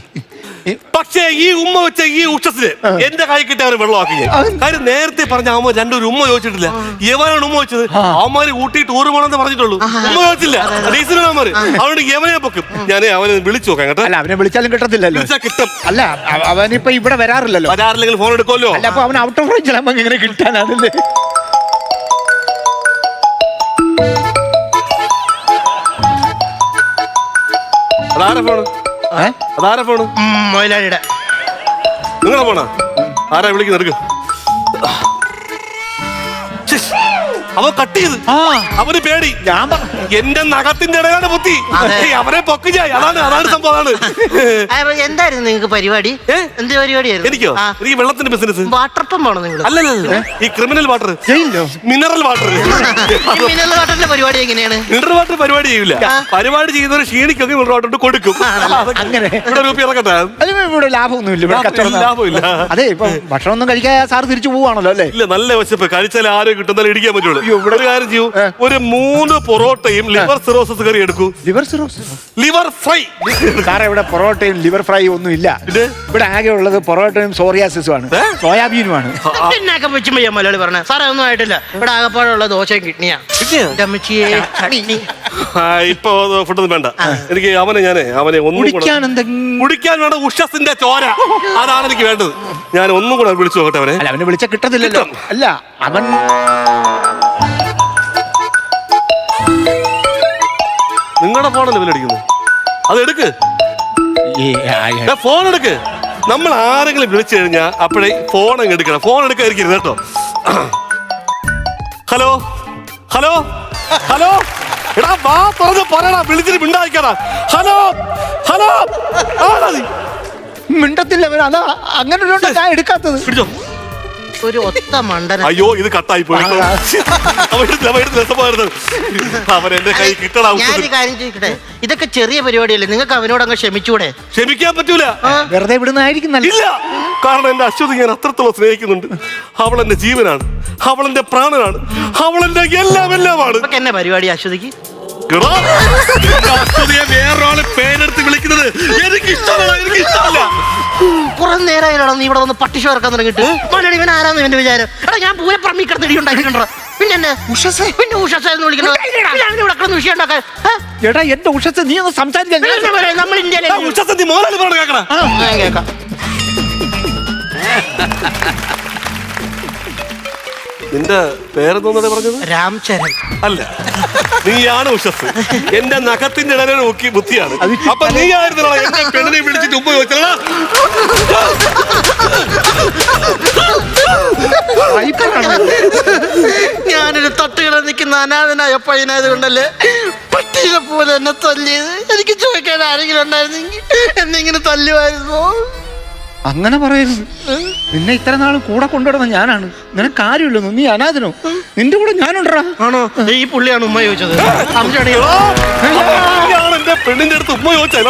Speaker 5: പക്ഷേ ഈ ഉമ്മ വെച്ച ഈ ഉഷസിന് എന്റെ കൈ കിട്ടി അവന് വെള്ളമാക്കി ഞാൻ. കാര്യം നേരത്തെ പറഞ്ഞ അവന്മാർ 2 ഉമ്മ ചോദിച്ചിട്ടില്ല. യവനാണ് ഉമ്മ വെച്ചത്. അവന്മാര് ഊട്ടി ടൂർ പോകണമെന്ന് പറഞ്ഞിട്ടുള്ളൂ. ഉമ്മ ചോദിച്ചില്ല. ഡീസലാമാര് അതുകൊണ്ട് യവനെ പൊക്കും. ഞാൻ അവനെ വിളിച്ചു നോക്കാം കേട്ടോ.
Speaker 4: അല്ല അവനെ വിളിച്ചാലും കിട്ടത്തില്ലല്ലോ.
Speaker 5: വിളിച്ചാൽ കിട്ടും.
Speaker 4: അല്ല അവനിപ്പോ ഇവിടെ വരാറില്ലല്ലോ.
Speaker 5: വരാറില്ലെങ്കിൽ ഫോൺ എടുക്കുമല്ലോ.
Speaker 4: അല്ല അപ്പൊ അവൻ ഔട്ട് ഓഫ് റേഞ്ച് നമുക്ക് ഇങ്ങനെ കിട്ടാനാണല്ലേ.
Speaker 5: അതാരാ ഫോണ്? അതാരാ ഫോണ്?
Speaker 3: മൊയിലാളിയുടെ.
Speaker 5: നിങ്ങളെ ഫോണാ? ആരാ വിളിക്കുന്നത്? എടുക്ക്. അവൻ കട്ട് ചെയ്ത്. അവന് പേടി.
Speaker 4: ഞാൻ
Speaker 5: എന്റെ നഖത്തിന്റെ ഇടയിലാണ് ബുദ്ധി. അവരെ പൊക്കി അതാണ് സംഭവം. അതാണ്
Speaker 3: എന്തായിരുന്നു നിങ്ങൾക്ക് പരിപാടി? എന്ത് പരിപാടിയായിരുന്നു?
Speaker 5: എനിക്കോ? എനിക്ക് വെള്ളത്തിന്റെ ബിസിനസ്.
Speaker 3: വാട്ടർ പമ്പാണോ നിങ്ങൾ?
Speaker 5: അല്ലല്ല, ഈ criminal water, mineral water.
Speaker 3: Mineral വാട്ടറിന്റെ പരിപാടി എങ്ങനെയാണ്?
Speaker 5: മിനറൽ വാട്ടർ പരിപാടി ചെയ്യില്ല. പരിപാടി ചെയ്യുന്നവർ ക്ഷീണിക്കൊക്കെ മിനറൽ വാട്ടർ കൊടുക്കും.
Speaker 4: അങ്ങനെ
Speaker 5: ഇവിടെ രൂപ ഇറക്കട്ടെ.
Speaker 4: ഇവിടെ ലാഭമൊന്നുമില്ല, ഇവിടെ കച്ചവടം
Speaker 5: ലാഭമില്ല.
Speaker 4: അതെ, ഇപ്പൊ ഭക്ഷണം ഒന്നും കഴിക്കാൻ സാർ തിരിച്ചു പോവാണല്ലോ അല്ലേ?
Speaker 5: ഇല്ല, നല്ല വിശപ്പ്. കഴിച്ചാൽ ആരും കിട്ടുന്നാലും ഇടിക്കാൻ പറ്റുള്ളൂ. ഇവിടെ ഒരു കാര്യം ചെയ്യൂ, ഒരു 3 പൊറോട്ടയും ലിവർ സിറോസിസ് കറി എടുക്കൂ.
Speaker 4: Liver Syros,
Speaker 5: liver fry.
Speaker 4: സാറേ ഇവിടെ പൊറോട്ടയും ലിവർ ഫ്രൈ ഒന്നും ഇല്ല. ഇവിടെ ആകെ ഉള്ളത് പൊറോട്ടയും സോറിയാസിസും ആണ്, സോയാബീനുമാണ്.
Speaker 3: പിന്നൊക്കെ വെച്ചും മലയാളി പറഞ്ഞ സാറേ ഒന്നും ആയിട്ടില്ല. ഇവിടെ ആകെപ്പാടുള്ള ദോശയും കിഡ്നിയാ.
Speaker 5: ഇപ്പൊ ഫുഡൊന്നും വേണ്ട എനിക്ക്. അവനെ ഒന്നും കുടിക്കാൻ വേണ്ട ഉഷസിന്റെ ചോര, അതാണ് എനിക്ക് വേണ്ടത്. ഞാൻ ഒന്നും കൂടെ വിളിച്ചു നോക്കട്ടെ അവനെ.
Speaker 4: അല്ല അവനെ വിളിച്ച കിട്ടത്തില്ലല്ലോ. അല്ല അവൻ
Speaker 5: നിങ്ങളുടെ ഫോണല്ലേ വിലടിക്കുന്നത്? അത് എടുക്ക്, ഫോൺ എടുക്ക്. നമ്മൾ ആരെങ്കിലും വിളിച്ചു കഴിഞ്ഞാൽ അപ്പോഴേ ഫോൺ അങ്ങ് എടുക്കണം. ഫോൺ എടുക്കാതിരിക്കരുത് കേട്ടോ. ഹലോ ഹലോ ഹലോ, എടാ വാ തുറന്ന് പറയടാ, വിളിച്ചിട്ട് മിണ്ടായിക്കാടാ. ഹലോ ഹലോ,
Speaker 4: മിണ്ടത്തില്ല അവൻ. അതാ അങ്ങനെ ഞാൻ എടുക്കാത്തത്.
Speaker 5: പിടിച്ചോ.
Speaker 3: ഒരു ഒത്ത മണ്ടന.
Speaker 5: അയ്യോ, ഇത് കട്ടായി പോയി. അവൻ എന്റെ കൈ കിട്ടടാ.
Speaker 3: ഞാനൊരു കാര്യം ചോദിക്കട്ടെ, ഇതൊക്കെ ചെറിയ പരിപാടിയല്ലേ? നിങ്ങൾക്ക് അവനോട് അങ്ങ് ക്ഷമിച്ചൂടെ?
Speaker 5: ക്ഷമിക്കാൻ പറ്റൂല.
Speaker 4: വെറുതെ വിടുന്നതായിരിക്കും നല്ലത്.
Speaker 5: ഇല്ല, കാരണം എന്റെ അശ്വതി ഞാൻ അത്രത്തോളം സ്നേഹിക്കുന്നുണ്ട്. അവൾ എന്റെ ജീവനാണ്, അവൾ എന്റെ പ്രാണനാണ്, അവൾ എന്റെ എല്ലാമാണ്.
Speaker 3: എന്നെ പരിപാടി അശ്വതിക്ക്
Speaker 5: വേറൊരാളെ പേരെടുത്ത് വിളിക്കുന്നത് എനിക്ക് ഇഷ്ടമല്ല.
Speaker 3: കുറെ നേരമായിട്ടാണോ നീ ഇവിടെ വന്ന് പട്ടിഷ ഇറക്കാൻ തുടങ്ങിയിട്ട്? മലയാളി ഇവൻ ആരാന്ന് ഇവന്റെ വിചാരം? എടാ ഞാൻ പൂരപ്പറമ്പി കിടന്ന് ഇടി ഉണ്ടാക്കിയിട്ടുണ്ടോ? പിന്നെ ഉഷസ് എന്ന് വിളിക്കുന്നത് ഇവിടെ കിടന്ന് വിഷയം ഉണ്ടാക്കാൻ.
Speaker 4: എടാ എന്റെ ഉഷസ് നീ ഒന്ന് സംസാരിക്കാൻ.
Speaker 3: നമ്മൾ ഇന്ത്യയിലെ കേൾക്കാം.
Speaker 5: നിന്റെ പേരെന്തോന്നാ പറഞ്ഞത്?
Speaker 3: രാംചരൺ.
Speaker 5: അല്ല, നീയാണ് ഉഷസ്. എന്റെ നഖത്തിന്റെ ഇടയിൽ നോക്കി ബുദ്ധിയാണ്. അപ്പൊ നീ ആയിരുന്നോ എന്റെ പെണ്ണിനെ വിളിച്ചിട്ട് ഉമ്മ ചോദിച്ചടാ.
Speaker 3: ഞാനൊരു തട്ടുകിട നിൽക്കുന്ന അനാഥനായ പയ്യനായത് കൊണ്ടല്ലേ പട്ടിയെ പോലെ എന്നെ തല്ലിയത്. എനിക്ക് ചോദിക്കാൻ ആരെങ്കിലും ഉണ്ടായിരുന്നെങ്കിൽ എന്നെങ്ങനെ തല്ലുമായിരുന്നോ?
Speaker 4: അങ്ങനെ പറയരുത്. നിന്നെ ഇത്ര നാളും കൂടെ കൊണ്ടുവരുന്ന ഞാനാണ്. നിനക്ക് കാര്യമില്ലെന്നു. നീ അനാഥനോ? നിന്റെ കൂടെ ഞാനുണ്ടോ?
Speaker 3: ആണോ? ഈ പുള്ളിയാണ് ഉമ്മ ചോദിച്ചത്.
Speaker 5: എന്റെ പെണ്ണിന്റെ അടുത്ത് ഉമ്മ ചോദിച്ചാ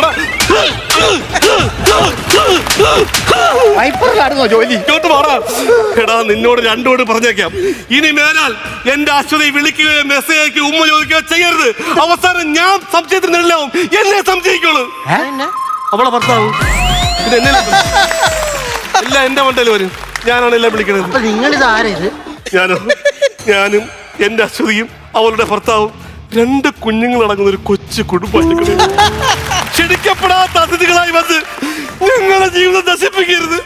Speaker 4: വൈപ്പറിലായിരുന്നോ ജോലി?
Speaker 5: ഇങ്ങോട്ട് മാറാ. എടാ നിന്നോട് 2 വോട് പറഞ്ഞേക്കാം. ഇനി മേലാൽ എന്റെ അശ്വതി വിളിക്കുകയോ മെസ്സേജ് അയക്കുകയോ ഉമ്മ ചോദിക്കുകയോ ചെയ്യരുത്. അവസാനം ഞാൻ സംശയത്തിന് നെല്ലാവും. എന്നെ സംശയിക്കുള്ളൂ. അവളെ ഭർത്താവും എല്ലാം എന്റെ മണ്ടയിൽ വരും. ഞാനാണ് എല്ലാം വിളിക്കുന്നത്.
Speaker 3: നിങ്ങളിത് ആരത്?
Speaker 5: ഞാനും എന്റെ അശ്വതിയും അവളുടെ ഭർത്താവും 2 കുഞ്ഞുങ്ങളടങ്ങുന്ന ഒരു കൊച്ചു കുടുംബമായിട്ട് ക്ഷണിക്കപ്പെടാത്ത അതിഥികളായി വന്ന് ഞങ്ങളുടെ ജീവിതം നശിപ്പിക്കരുത്.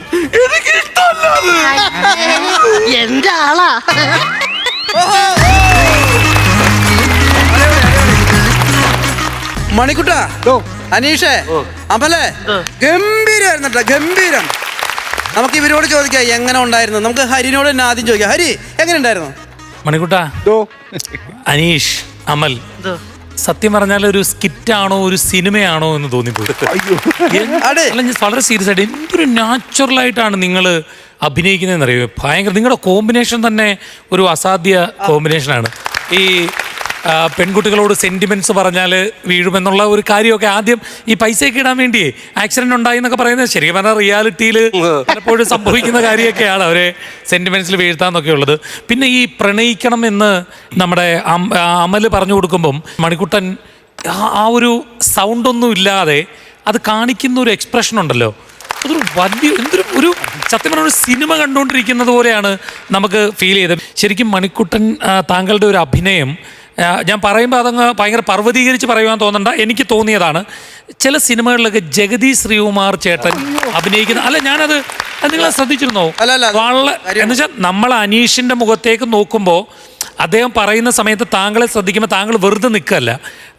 Speaker 5: എനിക്ക് ഇഷ്ടമല്ലാതെ.
Speaker 3: എന്റെ ആളാ.
Speaker 1: മണിക്കുട്ടാ, അനീഷേ, അമലേ, ഗംഭീരായിരുന്നു കേട്ടോ, ഗംഭീരം. നമുക്ക് ഇവരോട് ചോദിക്കാം എങ്ങനെ ഉണ്ടായിരുന്നു. നമുക്ക് ഹരിനോട് തന്നെ ആദ്യം ചോദിക്കാം. ഹരി, എങ്ങനെ ഉണ്ടായിരുന്നു?
Speaker 6: മണിക്കുട്ടാ, അനീഷ്, അമൽ, സത്യം പറഞ്ഞാൽ ഒരു സ്കിറ്റാണോ ഒരു സിനിമയാണോ എന്ന് തോന്നിപ്പോയി. വളരെ സീരിയസ് ആയിട്ട് എന്തൊരു നാച്ചുറൽ ആയിട്ടാണ് നിങ്ങൾ അഭിനയിക്കുന്നതെന്ന് അറിയോ. ഭയങ്കര നിങ്ങളുടെ കോമ്പിനേഷൻ തന്നെ ഒരു അസാധ്യ കോമ്പിനേഷനാണ്. ഈ പെൺകുട്ടികളോട് സെന്റിമെന്റ്സ് പറഞ്ഞാൽ വീഴുമെന്നുള്ള ഒരു കാര്യമൊക്കെ ആദ്യം ഈ പൈസയൊക്കെ ഇടാൻ വേണ്ടിയേ ആക്സിഡന്റ് ഉണ്ടായി എന്നൊക്കെ പറയുന്നത് ശരിക്കും പറഞ്ഞാൽ റിയാലിറ്റിയിൽ പലപ്പോഴും സംഭവിക്കുന്ന കാര്യമൊക്കെയാണ് അവരെ സെന്റിമെന്റ്സിൽ വീഴ്ത്താന്നൊക്കെ ഉള്ളത്. പിന്നെ ഈ പ്രണയിക്കണം എന്ന് നമ്മുടെ അമല് പറഞ്ഞു കൊടുക്കുമ്പം മണിക്കുട്ടൻ ആ ഒരു സൗണ്ടൊന്നും ഇല്ലാതെ അത് കാണിക്കുന്ന ഒരു എക്സ്പ്രഷൻ ഉണ്ടല്ലോ, അതൊരു വലിയ ഒരു സത്യം പറഞ്ഞ ഒരു സിനിമ കണ്ടുകൊണ്ടിരിക്കുന്നത് പോലെയാണ് നമുക്ക് ഫീൽ ചെയ്തത്. ശരിക്കും മണിക്കുട്ടൻ താങ്കളുടെ ഒരു അഭിനയം ഞാൻ പറയുമ്പോൾ അതങ്ങ് ഭയങ്കര പർവ്വതീകരിച്ച് പറയുവാൻ തോന്നണ്ട, എനിക്ക് തോന്നിയതാണ്. ചില സിനിമകളിലൊക്കെ ജഗതി ശ്രീകുമാർ ചേട്ടൻ അഭിനയിക്കുന്ന ഞാനത് നിങ്ങൾ ശ്രദ്ധിച്ചിരുന്നോ? എന്ന് വെച്ചാൽ നമ്മൾ അനീഷിന്റെ മുഖത്തേക്ക് നോക്കുമ്പോൾ അദ്ദേഹം പറയുന്ന സമയത്ത് താങ്കളെ ശ്രദ്ധിക്കുമ്പോൾ താങ്കൾ വെറുതെ നിൽക്കുകയല്ല,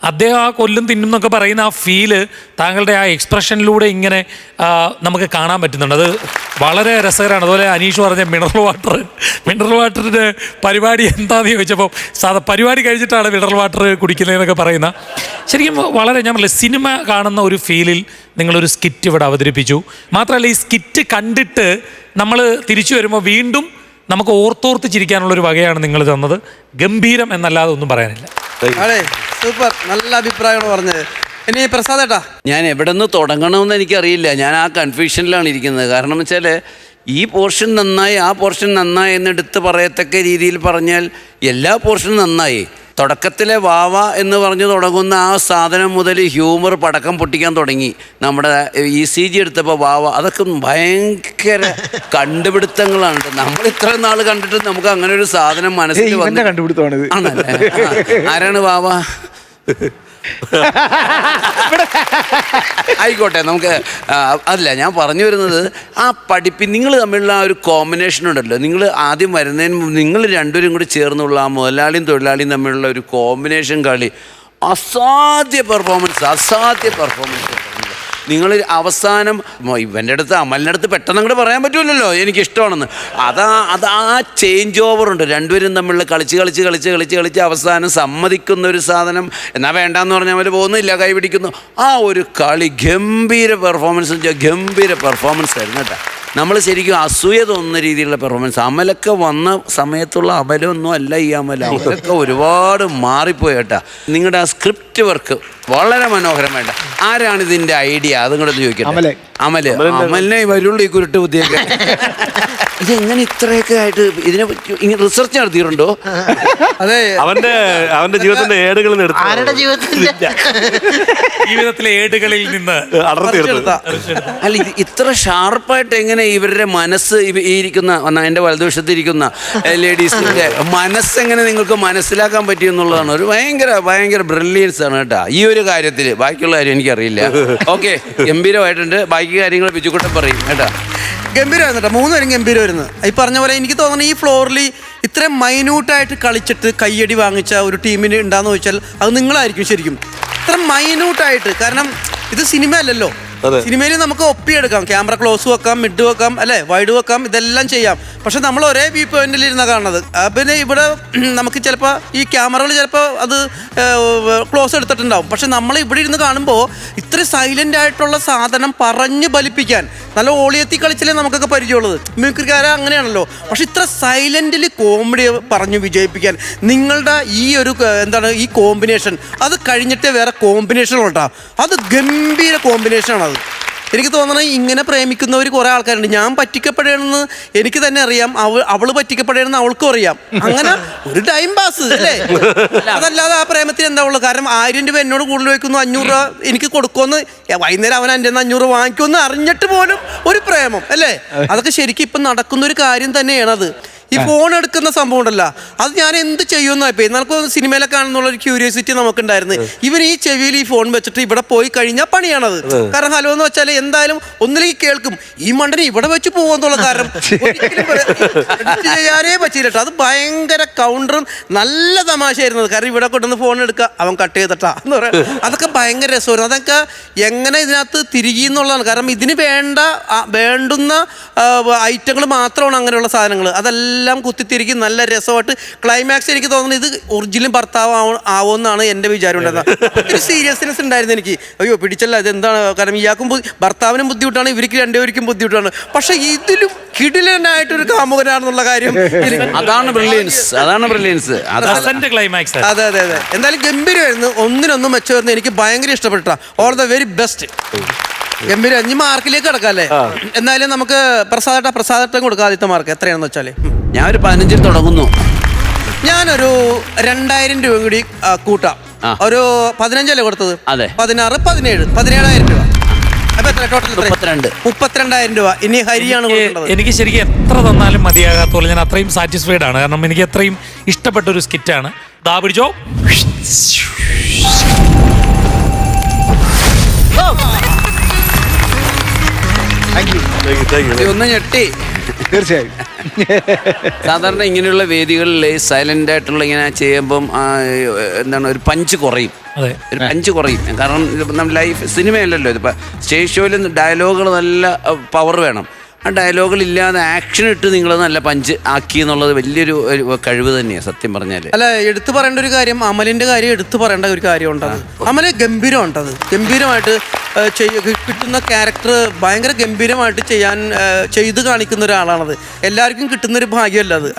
Speaker 6: അദ്ദേഹം ആ കൊല്ലും തിന്നും എന്നൊക്കെ പറയുന്ന ആ ഫീല് താങ്കളുടെ ആ എക്സ്പ്രഷനിലൂടെ ഇങ്ങനെ നമുക്ക് കാണാൻ പറ്റുന്നുണ്ട്. അത് വളരെ രസകരമാണ്. അതുപോലെ അനീഷ് പറഞ്ഞ മിനറൽ വാട്ടറിൻ്റെ പരിപാടി എന്താണെന്ന് ചോദിച്ചപ്പോൾ പരിപാടി കഴിഞ്ഞിട്ടാണ് മിനറൽ വാട്ടർ കുടിക്കുന്നതെന്നൊക്കെ പറയുന്ന ശരിക്കും വളരെ ഞാൻ പറഞ്ഞില്ല സിനിമ കാണുന്ന ഒരു ഫീലിൽ നിങ്ങളൊരു സ്കിറ്റ് ഇവിടെ അവതരിപ്പിച്ചു. മാത്രമല്ല ഈ സ്കിറ്റ് കണ്ടിട്ട് നമ്മൾ തിരിച്ചു വരുമ്പോൾ വീണ്ടും നമുക്ക് ഓർത്തോർത്ത് ചിരിക്കാനുള്ളൊരു വകയാണ് നിങ്ങൾ തന്നത്. ഗംഭീരം എന്നല്ലാതെ ഒന്നും പറയാനില്ല.
Speaker 1: അതെ, സൂപ്പർ, നല്ല അഭിപ്രായമാണ് പറഞ്ഞത്. ഇനി പ്രസാദ് ഏട്ടാ,
Speaker 7: ഞാൻ എവിടെ നിന്ന് തുടങ്ങണമെന്ന് എനിക്കറിയില്ല. ഞാൻ ആ കൺഫ്യൂഷനിലാണ് ഇരിക്കുന്നത്. കാരണം എന്ന് വെച്ചാൽ ഈ പോർഷൻ നന്നായി ആ പോർഷൻ നന്നായി എന്നെടുത്ത് പറയത്തക്ക രീതിയിൽ പറഞ്ഞാൽ എല്ലാ പോർഷനും നന്നായി. തുടക്കത്തിലെ വാവ എന്ന് പറഞ്ഞു തുടങ്ങുന്ന ആ സാധനം മുതൽ ഹ്യൂമർ പടക്കം പൊട്ടിക്കാൻ തുടങ്ങി. നമ്മുടെ ECG എടുത്തപ്പോൾ വാവ, അതൊക്കെ ഭയങ്കര കണ്ടുപിടുത്തങ്ങളാണ്. നമ്മൾ ഇത്ര നാൾ കണ്ടിട്ട് നമുക്ക് അങ്ങനെ ഒരു സാധനം മനസ്സിൽ വന്ന്
Speaker 4: കണ്ടുപിടുത്തമാണിത്.
Speaker 7: ആണല്ലേ? ആരാണ് വാവ? ആയിക്കോട്ടെ, നമുക്ക് അല്ല ഞാൻ പറഞ്ഞു വരുന്നത് ആ നിങ്ങൾ തമ്മിലുള്ള ആ ഒരു കോമ്പിനേഷൻ ഉണ്ടല്ലോ. നിങ്ങൾ ആദ്യം വരുന്നതിന് നിങ്ങൾ രണ്ടുപേരും കൂടി ചേർന്നുള്ള ആ മുതലാളിയും തൊഴിലാളിയും തമ്മിലുള്ള ഒരു കോമ്പിനേഷൻ കളി അസാധ്യ പെർഫോമൻസ്. നിങ്ങൾ അവസാനം ഇവൻ്റെ അടുത്ത് അമലിൻ്റെ അടുത്ത് പെട്ടെന്ന് അങ്ങോട്ട് പറയാൻ പറ്റുമല്ലോ എനിക്കിഷ്ടമാണെന്ന്. അത് ആ ചേഞ്ച് ഓവർ ഉണ്ട് രണ്ടുപേരും തമ്മിലുള്ള കളിച്ച് അവസാനം സമ്മതിക്കുന്ന ഒരു സാധനം. എന്നാൽ വേണ്ടാന്ന് പറഞ്ഞാൽ അവർ പോകുന്നില്ല, കൈ പിടിക്കുന്നു. ആ ഒരു കളി ഗംഭീര പെർഫോമൻസ് ആയിരുന്നു കേട്ടോ. നമ്മൾ ശരിക്കും അസൂയ തോന്നുന്ന രീതിയിലുള്ള പെർഫോമൻസ്. അമലൊക്കെ വന്ന സമയത്തുള്ള അമലൊന്നും അല്ല ഈ അമലൊക്കെ ഒരുപാട് മാറിപ്പോയി കേട്ടാ. നിങ്ങളുടെ ആ സ്ക്രിപ്റ്റ് വർക്ക് വളരെ മനോഹരമായിട്ട്. ആരാണ് ഇതിന്റെ ഐഡിയ? അതും കൂടെ ചോദിക്കട്ടെ. അമലിനെ വരുള്ളൂ ഈ കുരുട്ട് ബുദ്ധിയൊക്കെ. ഇതെങ്ങനെ ഇത്രയൊക്കെ ആയിട്ട് ഇതിനെ ഇങ്ങനെ റിസർച്ച് നടത്തിയിട്ടുണ്ടോ?
Speaker 1: അതെ,
Speaker 5: അവന്റെ ജീവിതത്തിന്റെ ഏടുകളിൽ
Speaker 3: ആരുടെ
Speaker 6: ജീവിതത്തിലെ ഏടുകളിൽ നിന്ന്
Speaker 7: അല്ല, ഇത്ര ഷാർപ്പായിട്ട് എങ്ങനെ ഇവരുടെ മനസ്സ് ഈ ഇരിക്കുന്ന എൻ്റെ വലതുവശത്തിരിക്കുന്ന ലേഡീസിന്റെ മനസ്സെങ്ങനെ നിങ്ങൾക്ക് മനസ്സിലാക്കാൻ പറ്റിയെന്നുള്ളതാണ് ഒരു ഭയങ്കര ബ്രില്യൻസ് ആണ് കേട്ടോ ഈ ഒരു കാര്യത്തിൽ. ബാക്കിയുള്ള കാര്യം എനിക്കറിയില്ല. ഓക്കെ, ഗംഭീരമായിട്ടുണ്ട്. ബാക്കി കാര്യങ്ങൾ ബിജുക്കുട്ടൻ പറയും കേട്ടോ.
Speaker 1: ഗംഭീരമായിരുന്നു കേട്ടോ, മൂന്നുപേരും ഗംഭീരമായിരുന്നു. ഈ പറഞ്ഞ പോലെ എനിക്ക് തോന്നുന്നു ഈ ഫ്ലോറിൽ ഇത്രയും മൈന്യൂട്ടായിട്ട് കളിച്ചിട്ട് കയ്യടി വാങ്ങിച്ച ഒരു ടീമിന് ഉണ്ടാന്ന് ചോദിച്ചാൽ അത് നിങ്ങളായിരിക്കും ശരിക്കും. ഇത്ര മൈന്യൂട്ടായിട്ട്, കാരണം ഇത് സിനിമ അല്ലല്ലോ. സിനിമയിൽ നമുക്ക് ഒപ്പിയെടുക്കാം, ക്യാമറ ക്ലോസ് വെക്കാം, മിഡ് വെക്കാം, അല്ലെ വൈഡ് വെക്കാം, ഇതെല്ലാം ചെയ്യാം. പക്ഷെ നമ്മൾ ഒരേ വ്യൂ പോയിന്റിൽ ഇരുന്ന കാണുന്നത്. പിന്നെ ഇവിടെ നമുക്ക് ചിലപ്പോൾ ഈ ക്യാമറകൾ ചിലപ്പോൾ അത് ക്ലോസ് എടുത്തിട്ടുണ്ടാവും. പക്ഷെ നമ്മൾ ഇവിടെ ഇരുന്ന് കാണുമ്പോൾ ഇത്ര സൈലന്റ് ആയിട്ടുള്ള സാധനം പറഞ്ഞ് ബലിപ്പിക്കാൻ നല്ല ഓളിയെത്തി കളിച്ചാലേ നമുക്കൊക്കെ പരിചയമുള്ളത്. മിമിക്രിക്കാരെ അങ്ങനെയാണല്ലോ. പക്ഷെ ഇത്ര സൈലന്റിൽ കോമഡി പറഞ്ഞ് വിജയിപ്പിക്കാൻ നിങ്ങളുടെ ഈ ഒരു ഈ കോമ്പിനേഷൻ, അത് കഴിഞ്ഞിട്ടേ വേറെ കോമ്പിനേഷൻ ഉണ്ടാ. അത് ഗംഭീര കോമ്പിനേഷനാണ്. എനിക്ക് തോന്നണത് ഇങ്ങനെ പ്രേമിക്കുന്നവർ കുറെ ആൾക്കാരുണ്ട്. ഞാൻ പറ്റിക്കപ്പെടുകയാണെന്ന് എനിക്ക് തന്നെ അറിയാം, അവള് പറ്റിക്കപ്പെടുകയാണെന്ന് അവൾക്കും അറിയാം. അങ്ങനെ ഒരു ടൈം പാസ് അല്ലേ? അതല്ലാതെ ആ പ്രേമത്തിന് എന്താ ഉള്ളത്? കാരണം 1000 രൂപ എന്നോട് കൂടുതൽ വയ്ക്കുന്നു, 500 രൂപ എനിക്ക് കൊടുക്കുമെന്ന്, വൈകുന്നേരം അവൻ എൻ്റെ 500 രൂപ വാങ്ങിക്കുമെന്ന് അറിഞ്ഞിട്ട് പോലും ഒരു പ്രേമം അല്ലേ? അതൊക്കെ ശരിക്കും ഇപ്പം നടക്കുന്ന ഒരു കാര്യം തന്നെയാണത്. ഈ ഫോൺ എടുക്കുന്ന സംഭവം ഉണ്ടല്ലോ, അത് ഞാൻ എന്ത് ചെയ്യുമെന്നായിപ്പോ നമുക്ക് സിനിമയിലൊക്കെ കാണുന്നുള്ള ഒരു ക്യൂരിയോസിറ്റി നമുക്കുണ്ടായിരുന്നു. ഇവൻ ഈ ചെവിയിൽ ഈ ഫോൺ വെച്ചിട്ട് ഇവിടെ പോയി കഴിഞ്ഞാൽ പണിയാണത്. കാരണം ഹലോ എന്ന് വെച്ചാൽ എന്തായാലും ഒന്നിലേക്ക് കേൾക്കും, ഈ മണ്ടനെ ഇവിടെ വെച്ച് പോകുമെന്നുള്ള കാരണം ചെയ്യാനേ പറ്റിയില്ല. അത് ഭയങ്കര കൗണ്ടറും നല്ല തമാശയായിരുന്നത്. കാരണം ഇവിടെ കൊണ്ടുവന്ന് ഫോൺ എടുക്കുക, അവൻ കട്ട് ചെയ്തിട്ടാ എന്ന് പറയാം. അതൊക്കെ ഭയങ്കര രസമായിരുന്നു. അതൊക്കെ എങ്ങനെ ഇതിനകത്ത് തിരികെ എന്നുള്ളതാണ്. കാരണം ഇതിന് വേണ്ടുന്ന ഐറ്റങ്ങൾ മാത്രമാണ് അങ്ങനെയുള്ള സാധനങ്ങൾ. അതെല്ലാം എല്ലാം കുത്തിത്തിരിക്കും, നല്ല രസമായിട്ട് ക്ലൈമാക്സ്. എനിക്ക് തോന്നുന്നത് ഇത് ഒറിജിനൽ ഭർത്താവ് ആവുമെന്നാണ് എൻ്റെ വിചാരം ഉണ്ടായിരുന്നത്. ഒരു സീരിയസ്നെസ് ഉണ്ടായിരുന്നു എനിക്ക്. അയ്യോ പിടിച്ചല്ല, ഇത് എന്താണ്, കാരണം ഇയാൾക്കും ഭർത്താവിനും ബുദ്ധിമുട്ടാണ്, ഇവർക്ക് രണ്ടുപേർക്കും ബുദ്ധിമുട്ടാണ്. പക്ഷെ ഇതിലും കിടിലനായിട്ടൊരു കാമുകനാണെന്നുള്ള കാര്യം
Speaker 7: അതാണ് ബ്രില്യൻസ്.
Speaker 6: ക്ലൈമാക്സ്.
Speaker 1: അതെ അതെ അതെ, എന്തായാലും ഗംഭീരമായിരുന്നു. ഒന്നിനൊന്നും മെച്ചമായിരുന്നു. എനിക്ക് ഭയങ്കര ഇഷ്ടപ്പെട്ട. All the very best. ഗംഭീര. ഇനി മാർക്കിലേക്ക് കിടക്കാല്ലേ? എന്നാലും നമുക്ക് പ്രസാദട്ടം കൊടുക്കാം. ആദ്യത്തെ മാർക്ക് എത്രയാണെന്ന് വെച്ചാല്
Speaker 7: ഞാൻ ഒരു 15 തുടങ്ങുന്നു.
Speaker 1: ഞാനൊരു 2000 രൂപ കൂടി കൂട്ടാം. ഒരു 15 അല്ലേ കൊടുത്തത്?
Speaker 7: അതെ.
Speaker 1: 16, 17, 17,000 രൂപ. അപ്പൊ എത്ര ടോട്ടൽ? 32,000 രൂപ. ഇനി ഹരിയാണ് കൊടുക്കേണ്ടത്.
Speaker 6: എനിക്ക് ശരിക്കും എത്ര തന്നാലും മതിയാകാത്തോളം ഞാൻ അത്രയും സാറ്റിസ്ഫൈഡ് ആണ്. കാരണം എനിക്ക് അത്രയും ഇഷ്ടപ്പെട്ട ഒരു സ്കിറ്റാണ്. ദാ പിടിച്ചോ.
Speaker 7: ഒന്ന് ഞെട്ടി.
Speaker 4: തീർച്ചയായും.
Speaker 7: സാധാരണ ഇങ്ങനെയുള്ള വേദികളിൽ സൈലന്റ് ആയിട്ടുള്ള ഇങ്ങനെ ചെയ്യുമ്പം എന്താണ് ഒരു പഞ്ച് കുറയും. ഒരു പഞ്ച് കുറയും. കാരണം നമ്മൾ ലൈഫ് സിനിമയല്ലല്ലോ ഇതിപ്പോൾ. സ്റ്റേജ് ഷോയിൽ ഡയലോഗുകൾ നല്ല പവർ വേണം. ആ ഡയലോഗുകളില്ലാതെ ആക്ഷൻ ഇട്ട് നിങ്ങൾ നല്ല പഞ്ച് ആക്കി എന്നുള്ളത് വലിയൊരു കഴിവ് തന്നെയാണ് സത്യം പറഞ്ഞാൽ.
Speaker 1: അല്ല, എടുത്തു പറയേണ്ട ഒരു കാര്യം, അമലിന്റെ കാര്യം എടുത്തു പറയേണ്ട ഒരു കാര്യം ഉണ്ടത്. അമല് ഗംഭീരമുണ്ടത്. ഗംഭീരമായിട്ട് കിട്ടുന്ന ക്യാരക്ടർ ഭയങ്കര ഗംഭീരമായിട്ട് ചെയ്ത് കാണിക്കുന്ന ഒരാളാണത്. എല്ലാവർക്കും കിട്ടുന്നൊരു ഭാഗ്യമല്ല അത്.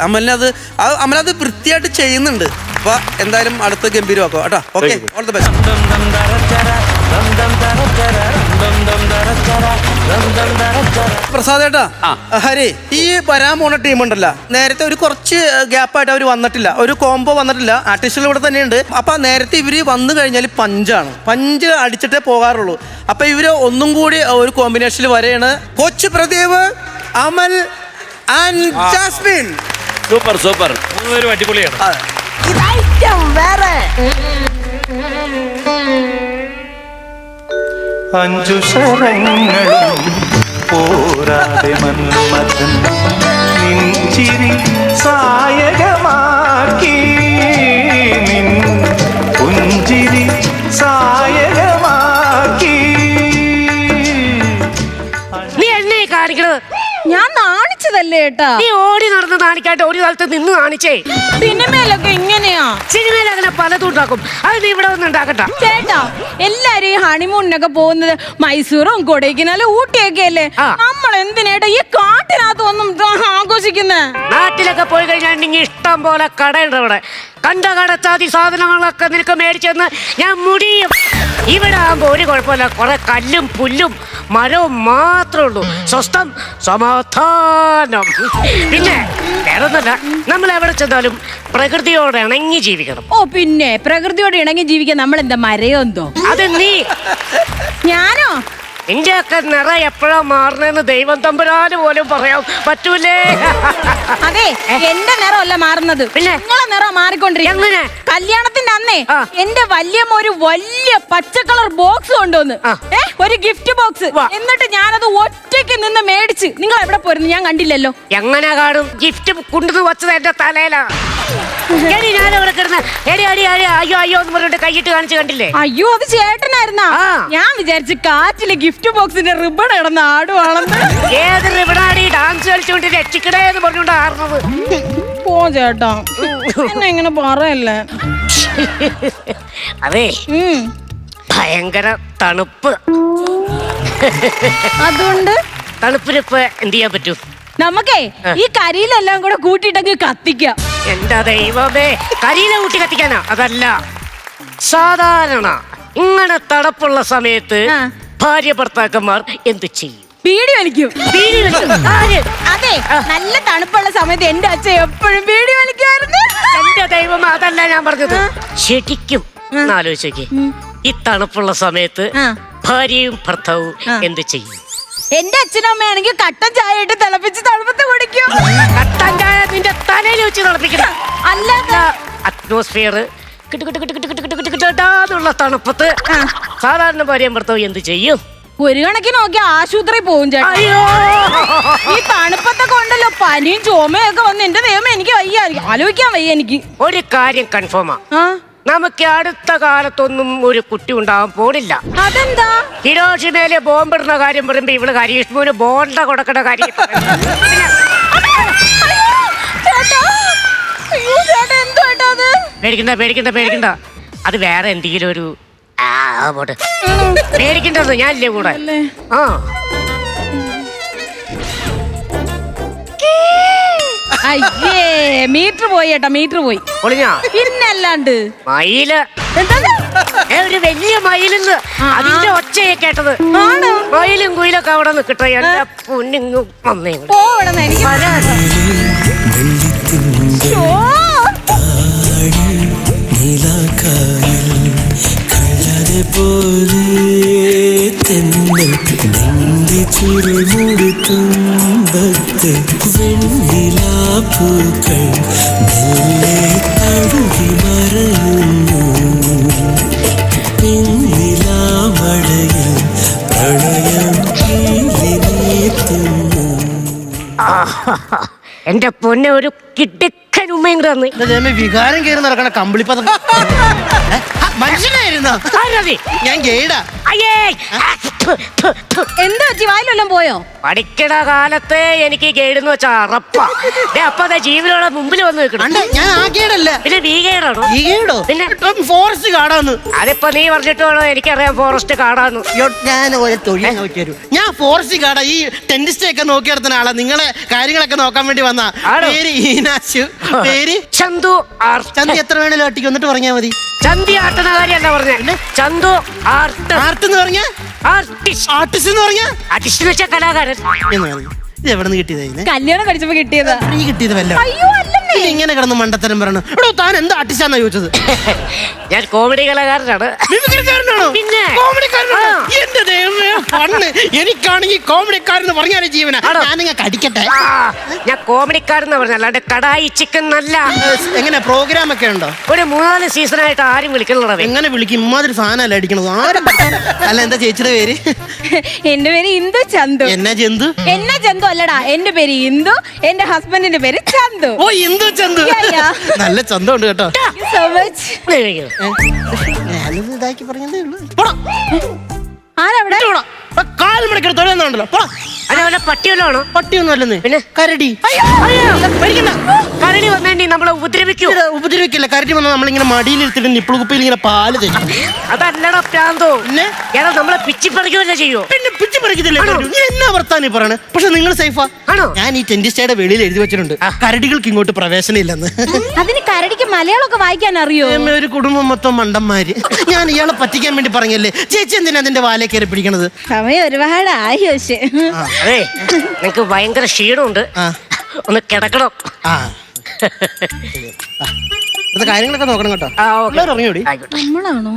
Speaker 1: അമലത് വൃത്തിയായിട്ട് ചെയ്യുന്നുണ്ട്. അപ്പൊ എന്തായാലും അടുത്ത ഗംഭീരമാക്കുക കേട്ടോ. Okay, all the best. പ്രസാദേട്ടാ, ഹരി, ഈ വരാൻ പോണ ടീമുണ്ടല്ലോ, നേരത്തെ ഒരു കുറച്ച് ഗ്യാപ്പായിട്ട് അവർ വന്നിട്ടില്ല, ഒരു കോംബോ വന്നിട്ടില്ല. ആർട്ടിസ്റ്റുകൾ ഇവിടെ തന്നെയുണ്ട്. അപ്പൊ നേരത്തെ ഇവര് വന്നു കഴിഞ്ഞാൽ പഞ്ച് അടിച്ചിട്ടേ പോകാറുള്ളൂ. അപ്പൊ ഇവര് ഒന്നും കൂടി ഒരു കോമ്പിനേഷനിൽ വരെയാണ്. കൊച്ചു പ്രദീപ്, അമൽ ആൻഡ് ജാസ്മിൻ.
Speaker 7: സൂപ്പർ.
Speaker 6: അടിപൊളിയാണ്.
Speaker 8: അഞ്ചു ശരങ്ങളും പോരാതെ മന്മഥൻ നിൻചിരി സായകമാക്കി, നിൻ പുഞ്ചിരി സായകമാക്കി.
Speaker 9: നീ എന്നെ കാണിക്കണത്?
Speaker 2: ഞാൻ നാണിച്ചതല്ലേ ഏട്ടാ.
Speaker 9: നീ ഓടി നടന്ന് നാണിക്കാട്ട് ഒരു കാലത്ത് നിന്ന് കാണിച്ചേ.
Speaker 2: സിനിമയിലൊക്കെ ഇങ്ങനെയാ.
Speaker 9: സിനിമയിൽ അങ്ങനെ പലതും ഉണ്ടാക്കും. അത് നീ ഇവിടെ ഒന്നും ഉണ്ടാക്കട്ട
Speaker 2: ചേട്ടാ. എല്ലാരും ഈ ഹണിമൂണിനൊക്കെ പോകുന്നത് മൈസൂറും കൊടൈക്കനാലും ഊട്ടിയൊക്കെ അല്ലേ. നമ്മൾ എന്തിനേട്ടാ ഈ കാട്ടിനകത്ത് ഒന്നും ആഘോഷിക്കുന്നേ?
Speaker 9: നാട്ടിലൊക്കെ പോയി കഴിഞ്ഞാൽ ഇഷ്ടം പോലെ കടയുണ്ട്. ഇവിടെ കണ്ട കടച്ചാതി സാധനങ്ങളൊക്കെ നിനക്ക് മേടിച്ചെന്ന് ഞാൻ മുടിയും. ഇവിടെ ആകുമ്പോ ഒരു കുഴപ്പമില്ല. കുറെ കല്ലും പുല്ലും മരവും മാത്രമേ ഉള്ളൂ. സ്വസ്ഥം, സമാധാനം. പിന്നെ വേറൊന്നല്ല, നമ്മൾ എവിടെ ചെന്നാലും പ്രകൃതിയോട് ഇണങ്ങി ജീവിക്കണം.
Speaker 2: ഓ പിന്നെ പ്രകൃതിയോട് ഇണങ്ങി ജീവിക്കാൻ നമ്മൾ എന്താ മരയോ എന്തോ?
Speaker 9: അത് നീ.
Speaker 2: ഞാനോ?
Speaker 9: നിന്റെയൊക്കെ നിറ എപ്പോഴാ മാറണെന്ന് ദൈവം തമ്പുരാന് പോലും പറയാൻ പറ്റൂലേ?
Speaker 2: അതെ, എന്റെ നിറമല്ല മാറുന്നത്, പിന്നെ നിങ്ങളെ നിറം മാറിക്കൊണ്ടിരിക്കും.
Speaker 9: എങ്ങനെ?
Speaker 2: കല്യാണത്തിന്റെ അന്നേ എന്റെ വല്യമ്മ ഒരു വലിയ പച്ച കളർ ബോക്സ് കൊണ്ടുവന്ന്, ഒരു ഗിഫ്റ്റ് ബോക്സ്. എന്നിട്ട് ഞാനത് ഒറ്റയ്ക്ക് നിന്ന് മേടിച്ച്. നിങ്ങൾ എവിടെ പോയിരുന്നു? ഞാൻ കണ്ടില്ലല്ലോ.
Speaker 9: എങ്ങനെ കാണും? ഗിഫ്റ്റ് കൊണ്ടുവന്ന് വച്ചത് എന്റെ തലയിലാ. ഞാനവിടെ കിടന്ന് അയ്യോ എന്ന് പറഞ്ഞിട്ട് കൈയിട്ട് കാണിച്ച് കണ്ടില്ലേ?
Speaker 2: അയ്യോ, അത് ചേട്ടനായിരുന്നാ? ഞാൻ വിചാരിച്ചു കാറ്റില് ഗിഫ്റ്റ് ബോക്സിന്റെ റിബൺ ഇടന്ന് ആടുവാണെന്ന്.
Speaker 9: ഏത് റിബണാടി? ഡാൻസ് കളിച്ചുകൊണ്ട് രക്ഷിക്കടേ എന്ന് പറഞ്ഞുകൊണ്ട് ആടുന്നത്.
Speaker 2: പോ ചേട്ടാ, എന്നെ ഇങ്ങനെ പറയല്ലേ.
Speaker 9: അതെ, ഭയങ്കര തണുപ്പ്.
Speaker 2: അതുകൊണ്ട്
Speaker 9: തണുപ്പിനിപ്പ് എന്ത് ചെയ്യാൻ പറ്റൂ?
Speaker 2: നമുക്കേ ഈ കരിയിലെല്ലാം കൂടെ കൂട്ടിയിട്ടങ്ങ് കത്തിക്കാം.
Speaker 9: എന്താ ദൈവമേ, കരിയില കൂട്ടി കത്തിക്കാനാ? അതല്ല, സാധാരണ ഇങ്ങനെ തണുപ്പുള്ള സമയത്ത് ഭാര്യ ഭർത്താക്കന്മാർ എന്ത് ചെയ്യും?
Speaker 2: ബീഡി വലിക്കും. അതെ, നല്ല തണുപ്പുള്ള സമയത്ത് എന്റെ അച്ഛൻ എപ്പോഴും ബീഡി വലിക്കുമായിരുന്നു.
Speaker 9: എന്റെ ദൈവം, അതല്ല ഞാൻ പറഞ്ഞത്. ശരിക്കും ആലോചിച്ചോക്കെ, ഈ തണുപ്പുള്ള സമയത്ത് ഭാര്യയും ഭർത്താവും എന്ത് ചെയ്യും?
Speaker 2: എന്റെ അച്ഛനും അമ്മയാണെങ്കിൽ കട്ടൻ ചായ ഇട്ട് തിളപ്പിച്ച് തണുപ്പത്ത് കുടിക്കും.
Speaker 9: കട്ടൻ ചായ നിന്റെ തലയിൽ വെച്ച് തിളപ്പിക്കണം.
Speaker 2: അല്ല,
Speaker 9: അറ്റ്മോസ്ഫിയർ കിട്ടുള്ള തണുപ്പത്ത് സാധാരണ ഭാര്യയും ഭർത്താവും എന്ത് ചെയ്യും?
Speaker 2: ഒരു കണക്കിന് നോക്കി ആശുപത്രി പോകും ചേട്ടാ. ഈ തണുപ്പത്തൊക്കെ ഉണ്ടല്ലോ, പനിയും ചുമയൊക്കെ വന്ന് എന്റെ ദൈവമേ എനിക്ക് വയ്യ, ആലോചിക്കാൻ വയ്യ എനിക്ക്.
Speaker 9: ഒരു കാര്യം കൺഫേമാ, നമുക്ക് അടുത്ത കാലത്തൊന്നും ഒരു കുട്ടി ഉണ്ടാവാൻ പോണില്ല.
Speaker 2: അതെന്താ?
Speaker 9: ഹിരോഷിമയിലെ ബോംബിടുന്ന കാര്യം പറയുമ്പോ ഇവള് ഹരീഷ്മോന് ബോണ്ട കൊടുക്കണ കാര്യം.
Speaker 2: ചേട്ടാ അയ്യോ ചേട്ടാ എന്തോ ഏട്ടാ അത്
Speaker 9: പേടിക്കണ്ട അത് വേറെ എന്തെങ്കിലും ഒരു പോട്ടെ പേടിക്കണ്ടത് ഞാനില്ലേ കൂടെ ആ
Speaker 2: അയ്യേ മീറ്റർ പോയി ഏട്ടാ മീറ്റർ പോയി
Speaker 9: പൊളിഞ്ഞാ
Speaker 2: പിന്നല്ലാണ്ട്
Speaker 9: മയില്
Speaker 2: എന്താണ്
Speaker 9: ഒരു വലിയ മയിലെന്ന് അതിന്റെ ഒച്ചയെ കേട്ടത്
Speaker 2: ആണോ
Speaker 9: മയിലും കുയിലൊക്കെ അവിടെ നിൽക്കട്ടെ എന്റെ പൊന്നിങ്ങും വന്നേ ഇങ്ങോട്ട്.
Speaker 2: പോവണം എനിക്ക് ശോ.
Speaker 9: എന്റെ പൊന്നെ ഒരു കിടുക്കൻ ഉമ്മയും കൂടെ തന്ന്
Speaker 3: വികാരം കയറി നടക്കണ കമ്പിളിപ്പതം മനുഷ്യനായിരുന്നോ ഞാൻ ഗൈഡാ
Speaker 9: അയ്യേ
Speaker 2: എന്താ പറ്റി വായിലെല്ലാം പോയോ
Speaker 9: പഠിക്കണ കാലത്ത് എനിക്ക് ഗൈഡെന്ന് വെച്ചാ അറപ്പാ അപ്പൊ അതെ ജീവനോടെ മുമ്പിൽ വന്ന് നിൽക്കണം
Speaker 3: ഞാൻ ആ ഗൈഡല്ല
Speaker 9: പിന്നെ ബി ഗൈഡാണോ
Speaker 3: ഈ ഗൈഡോ
Speaker 9: പിന്നെ
Speaker 3: ഫോറസ്റ്റ് കാടാന്ന്
Speaker 9: അതിപ്പോ നീ പറഞ്ഞിട്ട് വേണോ എനിക്കറിയാം ഫോറസ്റ്റ് കാടാന്ന്
Speaker 3: ഞാൻ ഒരു തൊഴിൽ നോക്കിയൊരു ഞാൻ ഫോറസ്റ്റ് കാടാ ഈ ടെന്റ് സ്റ്റേ ഒക്കെ നോക്കി നടത്തുന്ന ആളാ നിങ്ങളെ കാര്യങ്ങളൊക്കെ നോക്കാൻ വേണ്ടി വന്ന പേര് ഈനാശു പേര്
Speaker 9: ചന്തു
Speaker 3: ചന്തി എത്ര വേണേലും ഒട്ടിക്ക് വന്നിട്ട് പറഞ്ഞാൽ മതി
Speaker 9: ചന്തി ആട്ടുന്ന കാര്യമല്ല പറഞ്ഞ ചന്തു ആർട്ട്
Speaker 3: ആർട്ട് എന്ന് പറഞ്ഞ
Speaker 9: ആർട്ടിസ്റ്റ്
Speaker 3: ആർട്ടിസ്റ്റ് എന്ന് പറഞ്ഞ
Speaker 9: ആർട്ടിസ്റ്റ് എന്ന് വെച്ചാൽ കലാകാരൻ
Speaker 3: എന്ന് പറഞ്ഞു ഇത് എവിടെ നിന്ന് കിട്ടിയത്
Speaker 2: കല്യാണം കഴിച്ചപ്പോ കിട്ടിയതാ
Speaker 3: നീ കിട്ടിയത് വല്ല
Speaker 2: അയ്യോ അല്ലെന്നേ
Speaker 3: ഇങ്ങനെ കിടന്ന് മണ്ടത്തരം പറയണം എടോ താൻ എന്താ ആർട്ടിസ്റ്റാന്നാ ചോദിച്ചത്
Speaker 9: ഞാൻ കോമഡി കലാകാരനാണ്
Speaker 3: മിമിക്രിക്കാരനാണോ?
Speaker 9: പിന്നെ.
Speaker 3: കോമഡിക്കാരനാണോ?
Speaker 9: ആ.
Speaker 3: എന്റെ ദൈവമേ, പണ്ട് എനിക്കാണെങ്കിൽ കോമഡിക്കാരൻ പറഞ്ഞാലേ ജീവന
Speaker 9: ആണോ?
Speaker 3: ഞാനിങ്ങനെ കടിക്കട്ടെ
Speaker 9: ആ, ഞാൻ കോമഡിക്കാരെന്ന് പറഞ്ഞ അല്ലാണ്ട് കടായി ചിക്കൻ നല്ല
Speaker 3: എങ്ങനെ പ്രോഗ്രാം ഒക്കെ ഉണ്ടോ
Speaker 9: ഒരു 3-4 സീസണായിട്ട് ആരും വിളിക്കണേ
Speaker 3: എങ്ങനെ വിളിക്കും ഇമാതിരി സാധനമല്ല അടിക്കണത് ആരും അല്ല എന്താ ചേച്ചിയുടെ പേര്
Speaker 2: എന്റെ പേര് ഇന്ദു ചന്തു
Speaker 3: എന്നാ ജന്തു
Speaker 2: എന്നെ ചന്തു അല്ലടാ എന്റെ പേര് ഇന്ദു എന്റെ ഹസ്ബൻഡിന്റെ പേര് ചന്തു
Speaker 3: ഓ ഇന്ദു ചന്തു
Speaker 2: യാ.
Speaker 3: നല്ല ചന്തമുണ്ട് കേട്ടോ
Speaker 2: സോ മച്ച്
Speaker 3: ഞാനിത് ഇതാക്കി പറഞ്ഞതേ ഉള്ളൂ പോടാ.
Speaker 2: ആരവിടെ
Speaker 3: പോടാ. ആ കാൽ മണിക്കൂർ തൊഴിലുണ്ടല്ലോ പോടാ
Speaker 9: അതേപോലെ പട്ടിയല്ലോ
Speaker 3: പട്ടിയൊന്നും അല്ലെന്ന്
Speaker 9: പിന്നെ?
Speaker 3: കരടി
Speaker 9: പേടിക്കണ്ട കരടി വന്നേണ്ടി നമ്മളെ ഉപദ്രവിക്കൂ
Speaker 3: ഇത് ഉപദ്രവിക്കില്ല കരടി വന്നാൽ നമ്മളിങ്ങനെ മടിയിലിരുത്തിട്ട് നിപ്പിൾ കുപ്പിയിൽ ഇങ്ങനെ പാല് തരും
Speaker 9: അതല്ലടാ പ്രാന്തോ
Speaker 3: പിന്നെ?
Speaker 9: ഏതാ നമ്മളെ പിച്ചിപ്പറിക്കുമല്ലേ ചെയ്യോ
Speaker 3: പിന്നെ പിച്ചു പറിക്കത്തില്ലേ നീ എന്നാ വർത്താനം പറയണേ പക്ഷെ നിങ്ങൾ സേഫാ
Speaker 9: ആണോ?
Speaker 3: ഞാൻ ഈ ടെന്റ് സ്റ്റേയുടെ വെളിയിൽ എഴുതി വെച്ചിട്ടുണ്ട് കരടികൾക്ക് ഇങ്ങോട്ട് പ്രവേശനം ഇല്ലെന്ന്
Speaker 2: അതിന് കരടിക്ക് മലയാളമൊക്കെ വായിക്കാൻ അറിയോ
Speaker 3: ഏമ്മേ, ഒരു കുടുംബം മൊത്തം മണ്ടന്മാര് ഞാൻ ഇയാളെ പറ്റിക്കാൻ വേണ്ടി പറഞ്ഞല്ലേ ചേച്ചി എന്തിനാ അതിന്റെ വാലേ കയറി പിടിക്കണത്
Speaker 2: സമയം ഒരുപാടായി പക്ഷേ
Speaker 9: അതെ നിനക്ക് ഭയങ്കര ക്ഷീണമുണ്ട്
Speaker 3: ആ.
Speaker 9: ഒന്ന് കിടക്കണം
Speaker 3: ആ ഇത് കാര്യങ്ങളൊക്കെ നോക്കണം കേട്ടോ
Speaker 9: ആ, ഓക്കേ.
Speaker 3: എല്ലാവരും ഇറങ്ങിയോടി
Speaker 9: ആയിക്കോട്ടെ.
Speaker 2: നമ്മളാണോ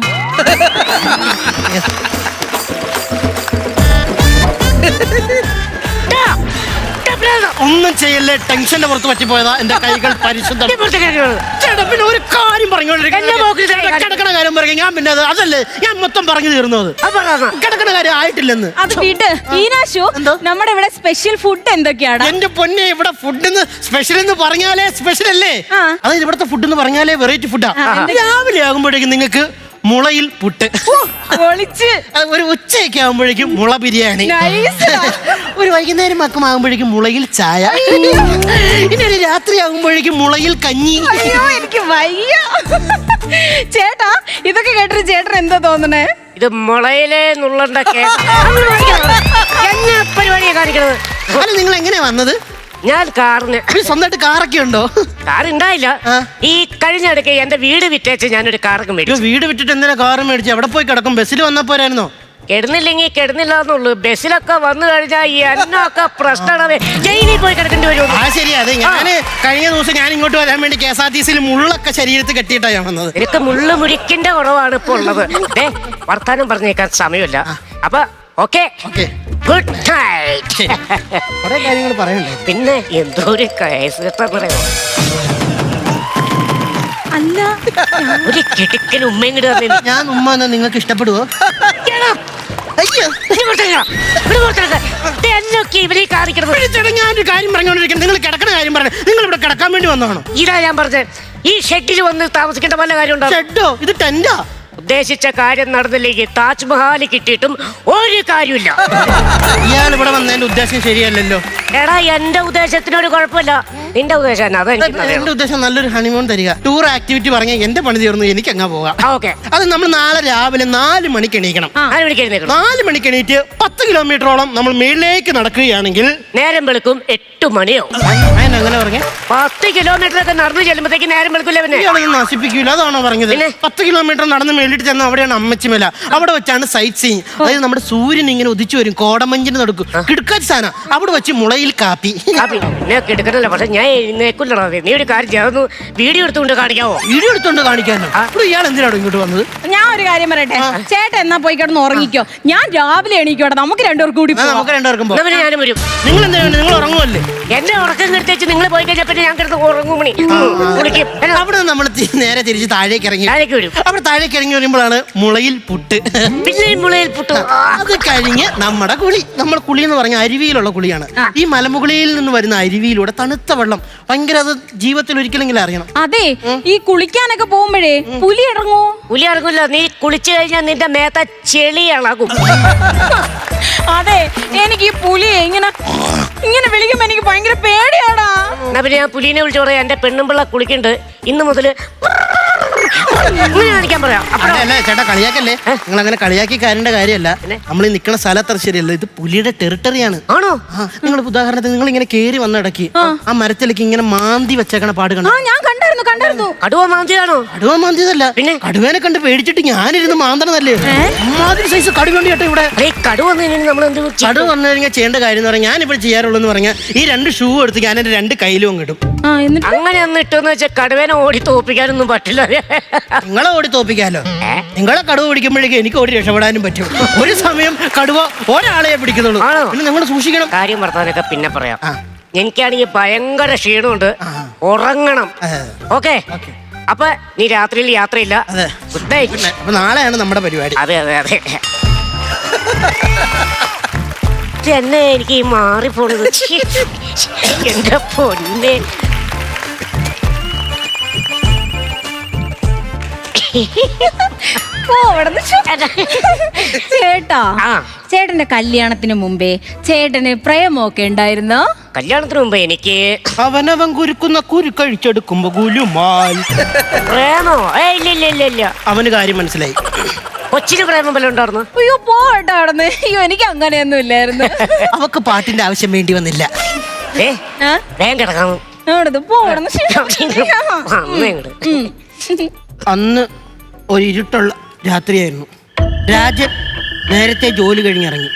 Speaker 3: ഒന്നും ചെയ്യല്ലേ ടെൻഷന്റെ പുറത്ത് പറ്റിപ്പോയതാ എന്റെ കൈകൾ പരിശുദ്ധം
Speaker 9: നീ പുറത്തേക്ക് ഇറങ്ങി.
Speaker 3: ചേട്ടാ പിന്നെ ഒരു കാര്യം
Speaker 9: എന്നെ നോക്കി ഇതാ കാര്യം.
Speaker 3: കിടക്കണ കാര്യം പറയും ഞാൻ പിന്നെ അതല്ലേ ഞാൻ മൊത്തം പറഞ്ഞു തീർന്നത്
Speaker 9: അത് പറയാ.
Speaker 3: കിടക്കണ കാര്യം ആയിട്ടില്ലെന്ന്
Speaker 2: അത് വിട് ഈനാശു
Speaker 3: എന്തോ?
Speaker 2: നമ്മുടെ ഇവിടെ സ്പെഷ്യൽ ഫുഡ് എന്തൊക്കെയാണ്
Speaker 3: എന്റെ പൊന്നെ ഇവിടെ ഫുഡ് സ്പെഷ്യൽ എന്ന് പറഞ്ഞാലേ സ്പെഷ്യൽ അല്ലേ
Speaker 2: ആ.
Speaker 3: അതായത് ഇവിടുത്തെ ഫുഡ് എന്ന് പറഞ്ഞാലേ വെറൈറ്റി ഫുഡാ രാവിലെ ആകുമ്പോഴേക്കും നിങ്ങൾക്ക് മുളയിൽ പുട്ട്
Speaker 2: ഒളിച്ച്
Speaker 3: അത് ഒരു ഉച്ചയൊക്കെ ആകുമ്പോഴേക്കും മുള ബിരിയാണി
Speaker 2: Nice.
Speaker 3: ഒരു വൈകുന്നേരം മക്കം ആകുമ്പോഴേക്കും മുളയിൽ ചായ ഇനി ഒരു രാത്രി ആകുമ്പോഴേക്കും മുളയിൽ കഞ്ഞി
Speaker 2: അയ്യോ എനിക്ക് വയ്യ ചേട്ടാ ഇതൊക്കെ കേട്ടിട്ട് ചേട്ടൻ എന്താ തോന്നണേ
Speaker 9: ഇത് മുളയിലെ നുള്ളണ്ട എന്നെ പരിപാടിയാ കാണിക്കണത്
Speaker 3: അല്ല നിങ്ങൾ എങ്ങനെയാ വന്നത്
Speaker 9: ഞാൻ കാറിന്
Speaker 3: ഒരു സ്വന്തമായിട്ട് കാറൊക്കെ ഉണ്ടോ
Speaker 9: കാർ ഉണ്ടായില്ല
Speaker 3: ആ.
Speaker 9: ഈ കഴിഞ്ഞിടയ്ക്ക് എന്റെ വീട് വിറ്റേച്ച് ഞാനൊരു കാറൊക്കെ
Speaker 3: ഇത്
Speaker 9: മേടിച്ചു
Speaker 3: വീട് വിട്ടിട്ട് എന്തിനാ കാറ് മേടിച്ചു എവിടെ പോയി കിടക്കും ബസ്സിൽ വന്നാ പോരായിരുന്നോ
Speaker 9: കിടന്നില്ലെങ്കിൽ കിടന്നില്ല എന്നുള്ളൂ ബസ്സിലൊക്കെ വന്നു കഴിഞ്ഞാൽ ഈ എന്നൊക്കെ പ്രശ്നമാണ് ജയിലിൽ പോയി കിടക്കേണ്ടി വരുള്ളൂ
Speaker 3: ആ ശരി അതെ ഞാന് കഴിഞ്ഞ ദിവസം ഞാൻ ഇങ്ങോട്ട് വരാൻ വേണ്ടി KSRTC മുള്ളൊക്കെ ശരീരത്തിൽ കെട്ടിയിട്ടാ ഞാൻ വന്നത്
Speaker 9: എനിക്ക് മുള്ളു മുരിക്കിന്റെ കുറവാണ് ഇപ്പൊ ഉള്ളത് വർത്താനം പറഞ്ഞേക്കാൻ സമയമില്ല അപ്പൊ ഓക്കെ
Speaker 3: ഓക്കെ
Speaker 9: ഗുഡ് നൈറ്റ്
Speaker 3: കുറെ കാര്യങ്ങൾ പറയണ്ടേ
Speaker 9: പിന്നെ എന്തോ ഒരു കേസ് കേട്ടാ പറയാ
Speaker 2: അല്ല
Speaker 9: ഒരു കിടുക്കൻ ഉമ്മയും കൂടി വന്നില്ല
Speaker 3: ഞാൻ ഉമ്മ എന്നാ നിങ്ങൾക്ക് ഇഷ്ടപ്പെടുവോ അയ്യോ
Speaker 9: എന്നൊക്കെ ഇവരെ കാണിക്കണത്
Speaker 3: ചേട്ടാ ഞാനൊരു കാര്യം പറഞ്ഞുകൊണ്ടിരിക്കുന്നത് നിങ്ങൾ കിടക്കണ കാര്യം പറഞ്ഞു നിങ്ങൾ ഇവിടെ കിടക്കാൻ വേണ്ടി വന്നതാണോ
Speaker 9: ഇതാ ഞാൻ പറഞ്ഞത് ഈ ഷെഡിൽ വന്ന് താമസിക്കേണ്ട വല്ല കാര്യം ഉണ്ടോ
Speaker 3: ഷെഡോ ഇത് ടെന്റാ
Speaker 9: ഉദ്ദേശിച്ച കാര്യം നടന്നില്ലെങ്കിൽ താജ്മഹൽ കിട്ടിയിട്ടും ഒരു കാര്യമില്ല
Speaker 3: ഇയാൾ ഇവിടെ വന്നതിന്റെ ഉദ്ദേശം ശരിയല്ലല്ലോ
Speaker 9: എടാ എന്റെ ഉദ്ദേശത്തിനൊരു കുഴപ്പമില്ല നിന്റെ ഉദ്ദേശം എന്നാ?
Speaker 3: എന്റെ ഉദ്ദേശം നല്ലൊരു ഹണിമൂൺ തരിക, ടൂർ ആക്ടിവിറ്റി പറഞ്ഞാൽ എന്റെ പണി തീർന്നു, എനിക്ക് അങ്ങ് പോകാം.
Speaker 9: ഓക്കെ.
Speaker 3: അത് നമ്മൾ നാളെ രാവിലെ 4 മണിക്ക് എണീക്കണം.
Speaker 9: 4 മണിക്ക് എഴുന്നേക്കണം.
Speaker 3: 4 മണിക്ക് എണീറ്റ് 10 കിലോമീറ്ററോളം നമ്മൾ മേളിലേക്ക് നടക്കുകയാണെങ്കിൽ
Speaker 9: നേരം വെളുക്കും 8 മണിയോ.
Speaker 3: അങ്ങനെ പറഞ്ഞ
Speaker 9: 10 കിലോമീറ്റർ ഒക്കെ നടന്നു ചെല്ലുമ്പോഴത്തേക്ക് നേരം വെളുക്കില്ല. പിന്നെ
Speaker 3: നശിപ്പിക്കൂല, അതാണോ പറഞ്ഞത്? 10 കിലോമീറ്റർ നടന്ന് മേളിട്ട് ചെന്ന് അവിടെയാണ് അമ്മച്ചിമല. അവിടെ വെച്ചാണ് സൈറ്റ് സീയിങ്. അതായത് നമ്മുടെ സൂര്യൻ ഇങ്ങനെ ഉദിച്ചു വരും, കോടമഞ്ഞിന് നടക്കും, കിടക്കാച്ച സാധനം. അവിടെ വെച്ച് മുളയിൽ കാപ്പി.
Speaker 9: കിടക്കണല്ലോ, പക്ഷെ ഞാൻ എഴുന്നേക്കില്ലടാ. നീ ഒരു കാര്യം ചെയ്യാവുന്നു, വീഡിയോ എടുത്തുകൊണ്ട് കാണിക്കാവോ?
Speaker 3: വീഡിയോ എടുത്തോണ്ട് കാണിക്കാനോ? ഇയാൾ എന്തിനാണോ ഇങ്ങോട്ട് വന്നത്?
Speaker 2: ഞാൻ ഒരു കാര്യം പറയട്ടെ, ചേട്ടൻ എന്നാ പോയി കിടന്ന് ഉറങ്ങിക്കോ, ഞാൻ രാവിലെ എണീക്കോട്ടെ, നമുക്ക് രണ്ടുപേർക്കും കൂടി
Speaker 3: നമുക്ക് രണ്ടുപേർക്കും
Speaker 9: എന്നാ പിന്നെ ഞാനും വരും.
Speaker 3: നിങ്ങൾ എന്താ വേണ്ടത്? നിങ്ങൾ ഉറങ്ങുമല്ലേ?
Speaker 9: എന്നെ ഉറക്കം കെടുത്തേച്ച് നിങ്ങൾ പോയി കഴിഞ്ഞാൽ പിന്നെ ഞാൻ കിടന്ന് ഉറങ്ങും. കുളിക്കും.
Speaker 3: അവിടെ നമ്മൾ നേരെ തിരിച്ച് താഴേക്ക് ഇറങ്ങി
Speaker 9: വരും.
Speaker 3: അവിടെ താഴേക്ക് ഇറങ്ങി വരുമ്പോഴാണ് മുളയിൽ പുട്ട്.
Speaker 9: പിന്നെ മുളയിൽ പുട്ട്.
Speaker 3: അത് കഴിഞ്ഞ് നമ്മുടെ കുളി. നമ്മുടെ കുളി എന്ന് പറഞ്ഞാൽ അരുവിയിലുള്ള കുളിയാണ്. ഈ മലമുകളിൽ നിന്ന് വരുന്ന അരുവിയിലൂടെ തണുത്ത വെള്ളം, ഭയങ്കര, അത് ജീവിതത്തിൽ ഒരിക്കലെങ്കിലും അറിയണം.
Speaker 2: അതെ, ഈ കുളിക്കാനൊക്കെ പോകുമ്പോഴേ പുലി ഇറങ്ങോ?
Speaker 9: പുലി ഇറങ്ങില്ല. നീ കുളിച്ചു കഴിഞ്ഞാൽ നിന്റെ മേത്ത ചെളി ഇളകും.
Speaker 2: അതെ, എനിക്ക് ഈ പുലിയെ ഇങ്ങനെ വിളിക്കുമ്പോ എനിക്ക് ഭയങ്കര പേടിയാടാ.
Speaker 9: എന്നാ പിന്നെ ഞാൻ പുലിനെ വിളിച്ചു പറയാം, എന്റെ പെണ്ണുമ്പിള്ള കുളിക്കുന്നുണ്ട്, ഇന്ന് മുതല് കാണിക്കാൻ പറയാം.
Speaker 3: അല്ല ചേട്ടാ, കളിയാക്കല്ലേ. നിങ്ങൾ അങ്ങനെ കളിയാക്കി കാര്യന്റെ കാര്യമല്ല. നമ്മൾ ഈ നിൽക്കുന്ന സ്ഥലത്ത് ശരിയല്ല, ഇത് പുലിയുടെ ടെറിട്ടറിയാണ്.
Speaker 9: ആണോ?
Speaker 3: നിങ്ങൾ ഉദാഹരണത്തിന് നിങ്ങൾ ഇങ്ങനെ കേറി വന്നിടയ്ക്ക് ആ മരത്തിലേക്ക് ഇങ്ങനെ മാന്തി വെച്ചേക്കണ പാട് കണ്ടു.
Speaker 2: ഞാൻ കണ്ടായിരുന്നു.
Speaker 9: കടുവ മാന്തിയാണോ?
Speaker 3: കടുവ മാന്തിയതല്ല, പിന്നെ കടുവേനെ കണ്ട് പേടിച്ചിട്ട് ഞാനിരുന്ന് മാന്തണതല്ലേ. അമ്മാതിരി സൈസ് കടുവ ചേട്ടാ ഇവിടെ.
Speaker 9: കടുവ
Speaker 3: കടുവ വന്നു കഴിഞ്ഞാൽ ചെയ്യേണ്ട കാര്യം എന്ന് പറഞ്ഞാൽ, ഞാനിപ്പോൾ ചെയ്യാറുള്ളൂ എന്ന് പറഞ്ഞാൽ, ഈ 2 ഷൂ എടുത്ത് ഞാൻ എന്റെ 2 കയ്യിലും കിട്ടും.
Speaker 9: അങ്ങനെ ഒന്നും ഇട്ടെന്ന് വെച്ചാൽ കടുവേനെ ഓടി തോപ്പിക്കാനൊന്നും പറ്റില്ല.
Speaker 3: നിങ്ങളെ ഓടി തോപ്പിക്കാലോ. നിങ്ങളെ കടുവ പിടിക്കുമ്പോഴേക്കും എനിക്ക് ഓടി രക്ഷപ്പെടാനും പറ്റും. ഒരു സമയം കടുവ ഒരാളെ പിടിക്കുന്നുള്ളൂ. പിന്നെ നിങ്ങൾ സൂക്ഷിക്കണം.
Speaker 9: കാര്യം പറഞ്ഞതൊക്കെ പിന്നെ പറയാം. എനിക്കാണെങ്കിൽ ഭയങ്കര ക്ഷീണമുണ്ട്, ഉറങ്ങണം. ഓക്കെ, അപ്പൊ നീ രാത്രിയിൽ യാത്രയില്ല. Good night.
Speaker 3: അപ്പൊ നാളെയാണ് നമ്മുടെ പരിപാടി.
Speaker 9: അതെ അതെ അതെ. എന്നെ എനിക്ക് ഈ മാറിപ്പോണത് എന്റെ പൊന്നെ.
Speaker 2: ചേട്ടാ, ചേട്ടന്റെ കല്യാണത്തിന് മുമ്പേ ചേട്ടന് പ്രേമൊക്കെ ഉണ്ടായിരുന്നോ?
Speaker 9: കല്യാണത്തിന് മുമ്പ് എനിക്ക്
Speaker 3: അവനവൻ കുരുക്കുന്ന കുരുക്കഴിച്ചെടുക്കുമ്പോ ഗുലുമാൽ
Speaker 9: പ്രേമോ? ഇല്ല.
Speaker 3: അവന് കാര്യം മനസ്സിലായി.
Speaker 9: കൊച്ചിന് പ്രേമം വല്ല ഉണ്ടായിരുന്നു?
Speaker 2: അയ്യോ പോട്ടെ അവിടുന്ന്. അയ്യോ എനിക്ക് അങ്ങനെയൊന്നും ഇല്ലായിരുന്നു.
Speaker 3: അവക്ക് പാട്ടിന്റെ ആവശ്യം വേണ്ടി വന്നില്ല.
Speaker 9: വേഗം കിടക്കാം.
Speaker 3: അന്ന് ഒരു ഇരുട്ടുള്ള രാത്രിയായിരുന്നു. രാജൻ നേരത്തെ ജോലി കഴിഞ്ഞിറങ്ങി.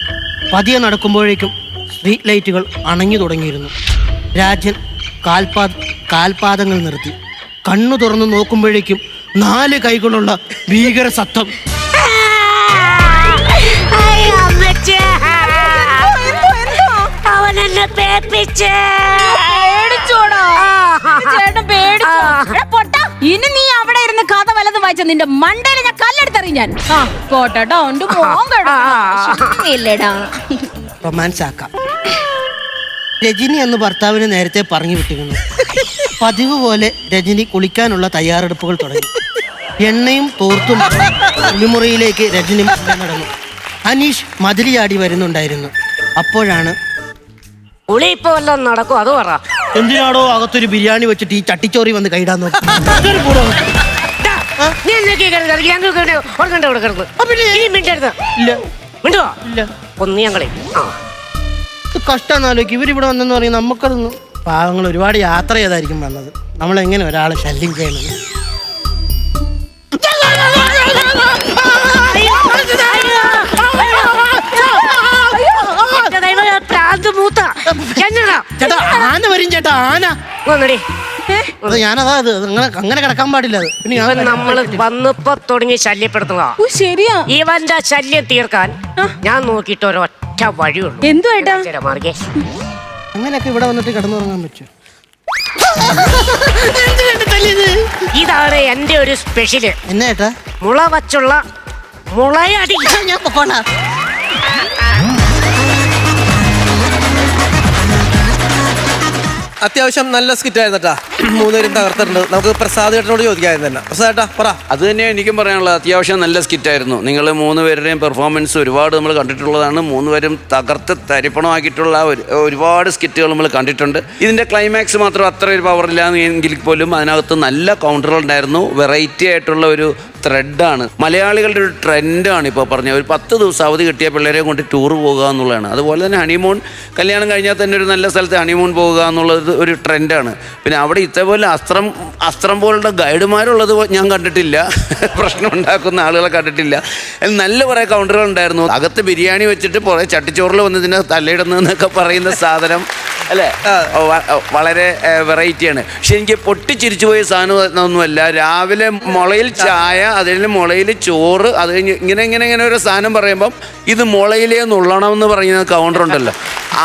Speaker 3: പതിയെ നടക്കുമ്പോഴേക്കും സ്ട്രീറ്റ് ലൈറ്റുകൾ അണഞ്ഞു തുടങ്ങിയിരുന്നു. രാജൻ കാൽപാദങ്ങൾ നിർത്തി. കണ്ണു തുറന്ന് നോക്കുമ്പോഴേക്കും 4 കൈകളുള്ള ഭീകര സത്വം.
Speaker 9: അവനെന്നെ പേപ്പിച്ചേ.
Speaker 2: ഇനി നീ അവിടെ ഇരുന്ന് കഥ വല്ലതും വായിച്ച നിന്റെ മണ്ടയിൽ ഞാൻ കല്ലെടുത്തറിയും ഞാൻ. പോട്ടോ ഇല്ലടാ.
Speaker 3: റൊമാൻസ് ആക്കാം. രജനി എന്ന് ഭർത്താവിന് നേരത്തെ പറഞ്ഞു വിട്ടിരുന്നു. പതിവ് പോലെ രജനി കുളിക്കാനുള്ള തയ്യാറെടുപ്പുകൾ തുടങ്ങി. എണ്ണയും തോർത്തും കുളിമുറിയിലേക്ക് രജനി നടന്നു. അനീഷ് മതിലിയാടി വരുന്നുണ്ടായിരുന്നു. അപ്പോഴാണ്
Speaker 9: കുളി ഇപ്പൊ വല്ലതും നടക്കും, അത് പറ.
Speaker 3: എന്തിനാടോ അകത്തൊരു ബിരിയാണി വെച്ചിട്ട് ഈ ചട്ടിച്ചോറി വന്ന് കൈടാൻ നോക്കി. കഷ്ടാന്നാലോക്ക് ഇവരിവിടെ വന്നെന്ന് പറയും. നമുക്കതൊന്നും പാവങ്ങൾ ഒരുപാട് യാത്ര ചെയ്തായിരിക്കും വന്നത്. നമ്മളെങ്ങനെ ഒരാളെ ശല്യം ചെയ്യണത്? ചേട്ടാ ആന വരും. ചേട്ടാ ആന ഞാനതാ അത് അങ്ങനെ കിടക്കാൻ പാടില്ല. അത് പിന്നെ
Speaker 9: നമ്മള് വന്നപ്പോ തുടങ്ങി ശല്യപ്പെടുത്തുക.
Speaker 2: ശരിയാ,
Speaker 9: ഇവന്റെ ശല്യം തീർക്കാൻ ഞാൻ നോക്കിയിട്ട് ഒരൊറ്റ വഴിയുള്ളൂ.
Speaker 2: എന്തുവായിട്ടാ?
Speaker 3: അങ്ങനെയൊക്കെ ഇവിടെ വന്നിട്ട് കിടന്നുറങ്ങാൻ പറ്റും.
Speaker 9: ഇതാണ് എന്റെ ഒരു സ്പെഷ്യല്.
Speaker 3: എന്നാ ചേട്ടാ?
Speaker 9: മുള വച്ചുള്ള മുളയടി.
Speaker 3: ഞാൻ പൊക്കോളാം.
Speaker 1: അത്യാവശ്യം നല്ല സ്കിറ്റ് ആയിരുന്നട്ടാ. മൂന്നുപേരും തകർത്തിട്ടുണ്ട്. നമുക്ക് പ്രസാദ് ചേട്ടനോട് ചോദിക്കാതെ തന്നെ. പ്രസാദ് ചേട്ടാ പറ.
Speaker 7: അത് തന്നെയാണ് എനിക്കും പറയാനുള്ളത്. അത്യാവശ്യം നല്ല സ്കിറ്റായിരുന്നു. നിങ്ങൾ 3 പേരുടെയും പെർഫോമൻസ് ഒരുപാട് നമ്മൾ കണ്ടിട്ടുള്ളതാണ്. 3 പേരും തകർത്ത് തരിപ്പണമാക്കിയിട്ടുള്ള ഒരുപാട് സ്കിറ്റുകൾ നമ്മൾ കണ്ടിട്ടുണ്ട്. ഇതിൻ്റെ ക്ലൈമാക്സ് മാത്രം അത്ര ഒരു പവറില്ല എങ്കിൽ പോലും അതിനകത്ത് നല്ല കൗണ്ടറുകൾ ഉണ്ടായിരുന്നു. വെറൈറ്റി ആയിട്ടുള്ള ഒരു ത്രെഡാണ്, മലയാളികളുടെ ഒരു ട്രെൻഡാണ്. ഇപ്പോൾ പറഞ്ഞ ഒരു 10 ദിവസം അവധി കിട്ടിയ പിള്ളേരെ കൊണ്ട് ടൂർ പോകുക എന്നുള്ളതാണ്. അതുപോലെ തന്നെ ഹണിമൂൺ, കല്യാണം കഴിഞ്ഞാൽ തന്നെ ഒരു നല്ല സ്ഥലത്ത് ഹണിമൂൺ പോകുക എന്നുള്ളത് ഒരു ട്രെൻഡാണ്. പിന്നെ അവിടെ ഇതേപോലെ അസ്ത്രം പോലുള്ള ഗൈഡുമാരുള്ളത് ഞാൻ കണ്ടിട്ടില്ല. പ്രശ്നം ഉണ്ടാക്കുന്ന ആളുകളെ കണ്ടിട്ടില്ല. നല്ല കുറേ കൗണ്ടറുകൾ ഉണ്ടായിരുന്നു. അകത്ത് ബിരിയാണി വെച്ചിട്ട് കുറേ ചട്ടിച്ചോറിൽ വന്നതിന് തലയിടുന്നതെന്നൊക്കെ പറയുന്ന സാധനം അല്ലേ, വളരെ വെറൈറ്റിയാണ്. പക്ഷെ എനിക്ക് പൊട്ടിച്ചിരിച്ചു പോയ സാധനം ഒന്നുമല്ല. രാവിലെ മുളയിൽ ചായ, അതിന് മുളയിൽ ചോറ്, അത് കഴിഞ്ഞ് ഇങ്ങനെ ഒരു സാധനം പറയുമ്പം ഇത് മുളയിലേ നുള്ളണം എന്ന് പറയുന്ന കൗണ്ടർ ഉണ്ടല്ലോ,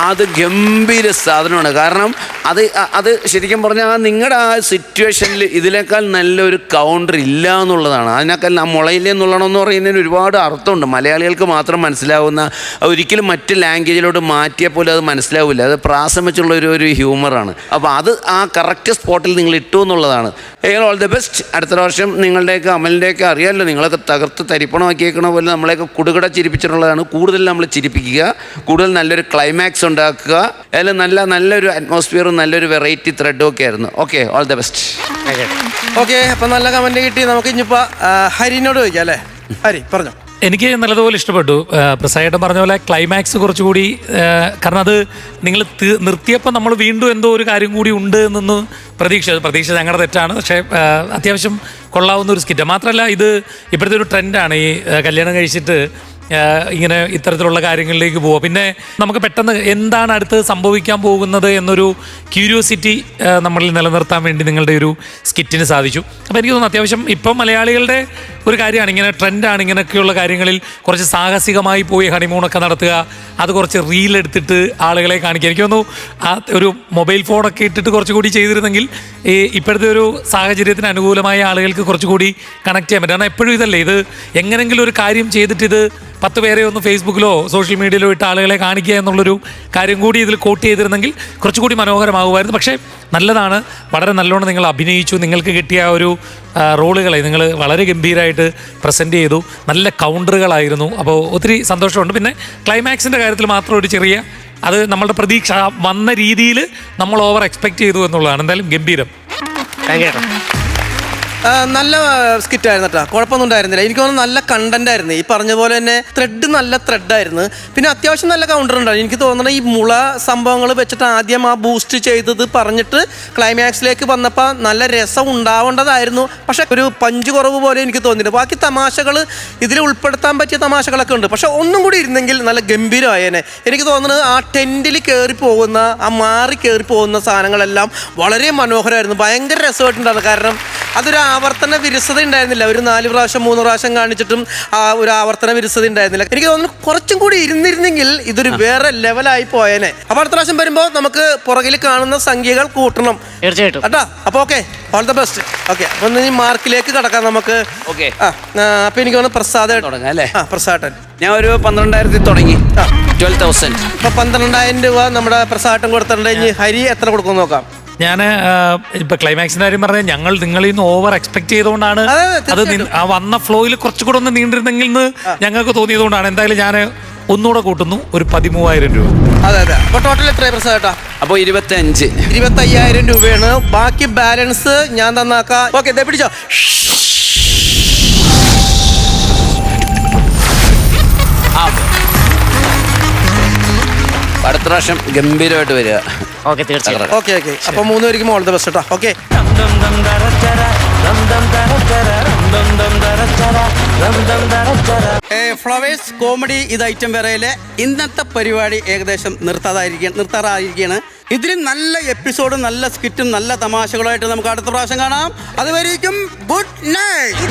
Speaker 7: അത് ഗംഭീര സാധനമാണ്. കാരണം അത് ശരിക്കും പറഞ്ഞാൽ നിങ്ങളുടെ ആ സിറ്റുവേഷനിൽ ഇതിനേക്കാൾ നല്ലൊരു കൗണ്ടർ ഇല്ല എന്നുള്ളതാണ്. അതിനേക്കാൾ ആ മുളയിലേ നുള്ളണം എന്ന് പറയുന്നതിന് ഒരുപാട് അർത്ഥമുണ്ട്. മലയാളികൾക്ക് മാത്രം മനസ്സിലാവുന്ന, ഒരിക്കലും മറ്റ് ലാംഗ്വേജിലോട്ട് മാറ്റിയാൽ പോലും അത് മനസ്സിലാവില്ല. അത് പ്രാസം വെച്ചുള്ള ഒരു ഹ്യൂമറാണ്. അപ്പോൾ അത് ആ കറക്റ്റ് സ്പോട്ടിൽ നിങ്ങൾ ഇട്ടു എന്നുള്ളതാണ്. All the best. അടുത്ത വർഷം നിങ്ങളുടെയൊക്കെ അമലിൻ്റെയൊക്കെ അറിയാമല്ലോ, നിങ്ങളൊക്കെ തകർത്ത് തരിപ്പണമാക്കിയേക്കണ പോലെ നമ്മളെയൊക്കെ കുടുകിട ചിരിപ്പിച്ചിട്ടുള്ളതാണ്. കൂടുതൽ നമ്മൾ ചിരിപ്പിക്കുക, കൂടുതൽ നല്ലൊരു ക്ലൈമാക്സ് ഉണ്ടാക്കുക, അതിൽ നല്ലൊരു അറ്റ്മോസ്ഫിയറും നല്ലൊരു വെറൈറ്റി ത്രെഡും ഒക്കെ ആയിരുന്നു. Okay, all the best.
Speaker 1: Okay, അപ്പം നല്ല കമന്റ് കിട്ടി. നമുക്ക് ഇനിയിപ്പോൾ ഹരിനോട് ചോദിക്കാം അല്ലേ. ഹരി പറഞ്ഞു.
Speaker 6: എനിക്ക് നല്ലതുപോലെ ഇഷ്ടപ്പെട്ടു. പ്രസാദേട്ടൻ പറഞ്ഞ പോലെ ക്ലൈമാക്സ് കുറച്ചുകൂടി, കാരണം അത് നിങ്ങൾ നിർത്തിയപ്പോൾ നമ്മൾ വീണ്ടും എന്തോ ഒരു കാര്യം കൂടി ഉണ്ട് എന്നൊന്ന് പ്രതീക്ഷ ഞങ്ങളുടെ തെറ്റാണ്. പക്ഷേ അത്യാവശ്യം കൊള്ളാവുന്ന ഒരു സ്കിറ്റ്. മാത്രമല്ല ഇത് ഇപ്പോഴത്തെ ഒരു ട്രെൻഡാണ്, ഈ കല്യാണം കഴിച്ചിട്ട് ഇങ്ങനെ ഇത്തരത്തിലുള്ള കാര്യങ്ങളിലേക്ക് പോവുക. പിന്നെ നമുക്ക് പെട്ടെന്ന് എന്താണ് അടുത്ത് സംഭവിക്കാൻ പോകുന്നത് എന്നൊരു ക്യൂരിയോസിറ്റി നമ്മളിൽ നിലനിർത്താൻ വേണ്ടി നിങ്ങളുടെ ഒരു സ്കിറ്റിന് സാധിച്ചു. അപ്പോൾ എനിക്ക് തോന്നുന്നു അത്യാവശ്യം ഇപ്പം മലയാളികളുടെ ഒരു കാര്യമാണ്, ഇങ്ങനെ ട്രെൻഡാണ് ഇങ്ങനെയൊക്കെയുള്ള കാര്യങ്ങളിൽ കുറച്ച് സാഹസികമായി പോയി ഹണിമൂണൊക്കെ നടത്തുക, അത് കുറച്ച് റീലെടുത്തിട്ട് ആളുകളെ കാണിക്കുക. എനിക്ക് തോന്നുന്നു ആ ഒരു മൊബൈൽ ഫോണൊക്കെ ഇട്ടിട്ട് കുറച്ചുകൂടി ചെയ്തിരുന്നെങ്കിൽ ഈ ഇപ്പോഴത്തെ ഒരു സാഹചര്യത്തിന് അനുകൂലമായ ആളുകൾക്ക് കുറച്ചുകൂടി കണക്ട് ചെയ്യാൻ പറ്റും. കാരണം എപ്പോഴും ഇതല്ലേ, ഇത് എങ്ങനെങ്കിലും ഒരു കാര്യം ചെയ്തിട്ട് ഇത് 10 പേരെ ഒന്ന് ഫേസ്ബുക്കിലോ സോഷ്യൽ മീഡിയയിലോ ഇട്ട് ആളുകളെ കാണിക്കുക എന്നുള്ളൊരു കാര്യം കൂടി ഇതിൽ കോട്ട് ചെയ്തിരുന്നെങ്കിൽ കുറച്ചുകൂടി മനോഹരമാകുമായിരുന്നു. പക്ഷേ നല്ലതാണ്, വളരെ നല്ലോണം നിങ്ങൾ അഭിനയിച്ചു. നിങ്ങൾക്ക് കിട്ടിയ ഒരു റോളുകളെ നിങ്ങൾ വളരെ ഗംഭീരമായിട്ട് പ്രസൻറ്റ് ചെയ്തു. നല്ല കൗണ്ടറുകളായിരുന്നു. അപ്പോൾ ഒത്തിരി സന്തോഷമുണ്ട്. പിന്നെ ക്ലൈമാക്സിൻ്റെ കാര്യത്തിൽ മാത്രം ഒരു ചെറിയ, അത് നമ്മളുടെ പ്രതീക്ഷ വന്ന രീതിയിൽ നമ്മൾ ഓവർ എക്സ്പെക്റ്റ് ചെയ്തു എന്നുള്ളതാണ്. എന്തായാലും ഗംഭീരം.
Speaker 1: നല്ല സ്കിറ്റായിരുന്നു കേട്ടോ, കുഴപ്പമൊന്നും ഉണ്ടായിരുന്നില്ല. എനിക്ക് തോന്നുന്നു നല്ല കണ്ടന്റ് ആയിരുന്നു. ഈ പറഞ്ഞ പോലെ തന്നെ ത്രെഡ് നല്ല ത്രെഡായിരുന്നു. പിന്നെ അത്യാവശ്യം നല്ല കൗണ്ടർ ഉണ്ടായിരുന്നു. എനിക്ക് തോന്നുന്നത് ഈ മുള സംഭവങ്ങൾ വെച്ചിട്ട് ആദ്യം ആ ബൂസ്റ്റ് ചെയ്തത് പറഞ്ഞിട്ട് ക്ലൈമാക്സിലേക്ക് വന്നപ്പോൾ നല്ല രസം ഉണ്ടാവേണ്ടതായിരുന്നു. പക്ഷെ ഒരു പഞ്ച് കുറവ് പോലെ എനിക്ക് തോന്നിയിട്ടുണ്ട്. ബാക്കി തമാശകൾ ഇതിൽ ഉൾപ്പെടുത്താൻ പറ്റിയ തമാശകളൊക്കെ ഉണ്ട്. പക്ഷെ ഒന്നും കൂടി ഇരുന്നെങ്കിൽ നല്ല ഗംഭീരമായേനെ. എനിക്ക് തോന്നുന്നത് ആ ടെൻറ്റിൽ കയറി പോകുന്ന, ആ മാറി കയറി പോകുന്ന സാധനങ്ങളെല്ലാം വളരെ മനോഹരമായിരുന്നു. ഭയങ്കര രസമായിട്ടുണ്ടായിരുന്നു. കാരണം അതൊരു ആവർത്തന വിരസത ഉണ്ടായിരുന്നില്ല. ഒരു 4 പ്രാവശ്യം 3 പ്രാവശ്യം കാണിച്ചിട്ടും ആ ഒരു ആവർത്തന വിരസത ഉണ്ടായിരുന്നില്ല. എനിക്ക് തോന്നുന്നു കുറച്ചും കൂടി ഇരുന്നിരുന്നെങ്കിൽ ഇതൊരു വേറെ ലെവലായി പോയേനെ. അപ്പൊ അടുത്ത പ്രാവശ്യം വരുമ്പോൾ നമുക്ക് പുറകിൽ കാണുന്ന സംഖ്യകൾ കൂട്ടണം
Speaker 9: തീർച്ചയായിട്ടും
Speaker 1: കേട്ടാ. അപ്പൊ okay, all the best. Okay, അപ്പൊ ഈ മാർക്കിലേക്ക് കടക്കാം നമുക്ക്.
Speaker 7: ഓക്കെ,
Speaker 1: അപ്പൊ എനിക്ക് തോന്നുന്നു പ്രസാദ്
Speaker 7: തുടങ്ങാം അല്ലേ.
Speaker 1: പ്രസാദൻ,
Speaker 7: ഞാൻ ഒരു 12,000 തുടങ്ങി. 12,000.
Speaker 1: ഇപ്പൊ 12,000 രൂപ നമ്മുടെ പ്രസാദൻ കൊടുത്തിട്ടുണ്ട്. ഇനി ഹരി എത്ര കൊടുക്കും നോക്കാം.
Speaker 6: ഞാൻ ഇപ്പൊ ക്ലൈമാക്സിന്റെ കാര്യം പറഞ്ഞാൽ ഞങ്ങൾ നിങ്ങളിൽ നിന്ന് ഓവർ എക്സ്പെക്ട് ചെയ്തുകൊണ്ടാണ് അത് ആ വന്ന ഫ്ലോയിൽ കുറച്ചുകൂടെ ഒന്ന് നീണ്ടിരുന്നെങ്കിൽ എന്ന് ഞങ്ങൾക്ക് തോന്നിയതുകൊണ്ടാണ്. എന്തായാലും ഞാൻ ഒന്നുകൂടെ കൂട്ടുന്നു, ഒരു 13,000 രൂപ.
Speaker 1: അതെ. അപ്പൊ ടോട്ടൽ എത്രയാണ് പ്രസാദേട്ടാ?
Speaker 7: അപ്പോൾ
Speaker 1: 25,000 രൂപയാണ്. ബാക്കി ബാലൻസ് ഞാൻ തന്നാക്കാം. ഓക്കെ, പിടിച്ചോ.
Speaker 7: അടുത്ത പ്രാവശ്യം ഗംഭീരമായിട്ട് വരിക.
Speaker 9: ഓക്കെ, തീർച്ചയായും.
Speaker 1: ഓക്കെ. അപ്പൊ 3 പേർക്കും ഓൾ ദ ബെസ്റ്റ് കേട്ടോ. ഓക്കെ. ഫ്ലവേഴ്സ് കോമഡി ഇത് ഐറ്റം വേറെയിലെ ഇന്നത്തെ പരിപാടി ഏകദേശം നിർത്താറായിരിക്കുകയാണ്. ഇതിൽ നല്ല എപ്പിസോഡും നല്ല സ്കിറ്റും നല്ല തമാശകളുമായിട്ട് നമുക്ക് അടുത്ത പ്രാവശ്യം കാണാം. അതുവരേക്കും ഗുഡ് നൈറ്റ്.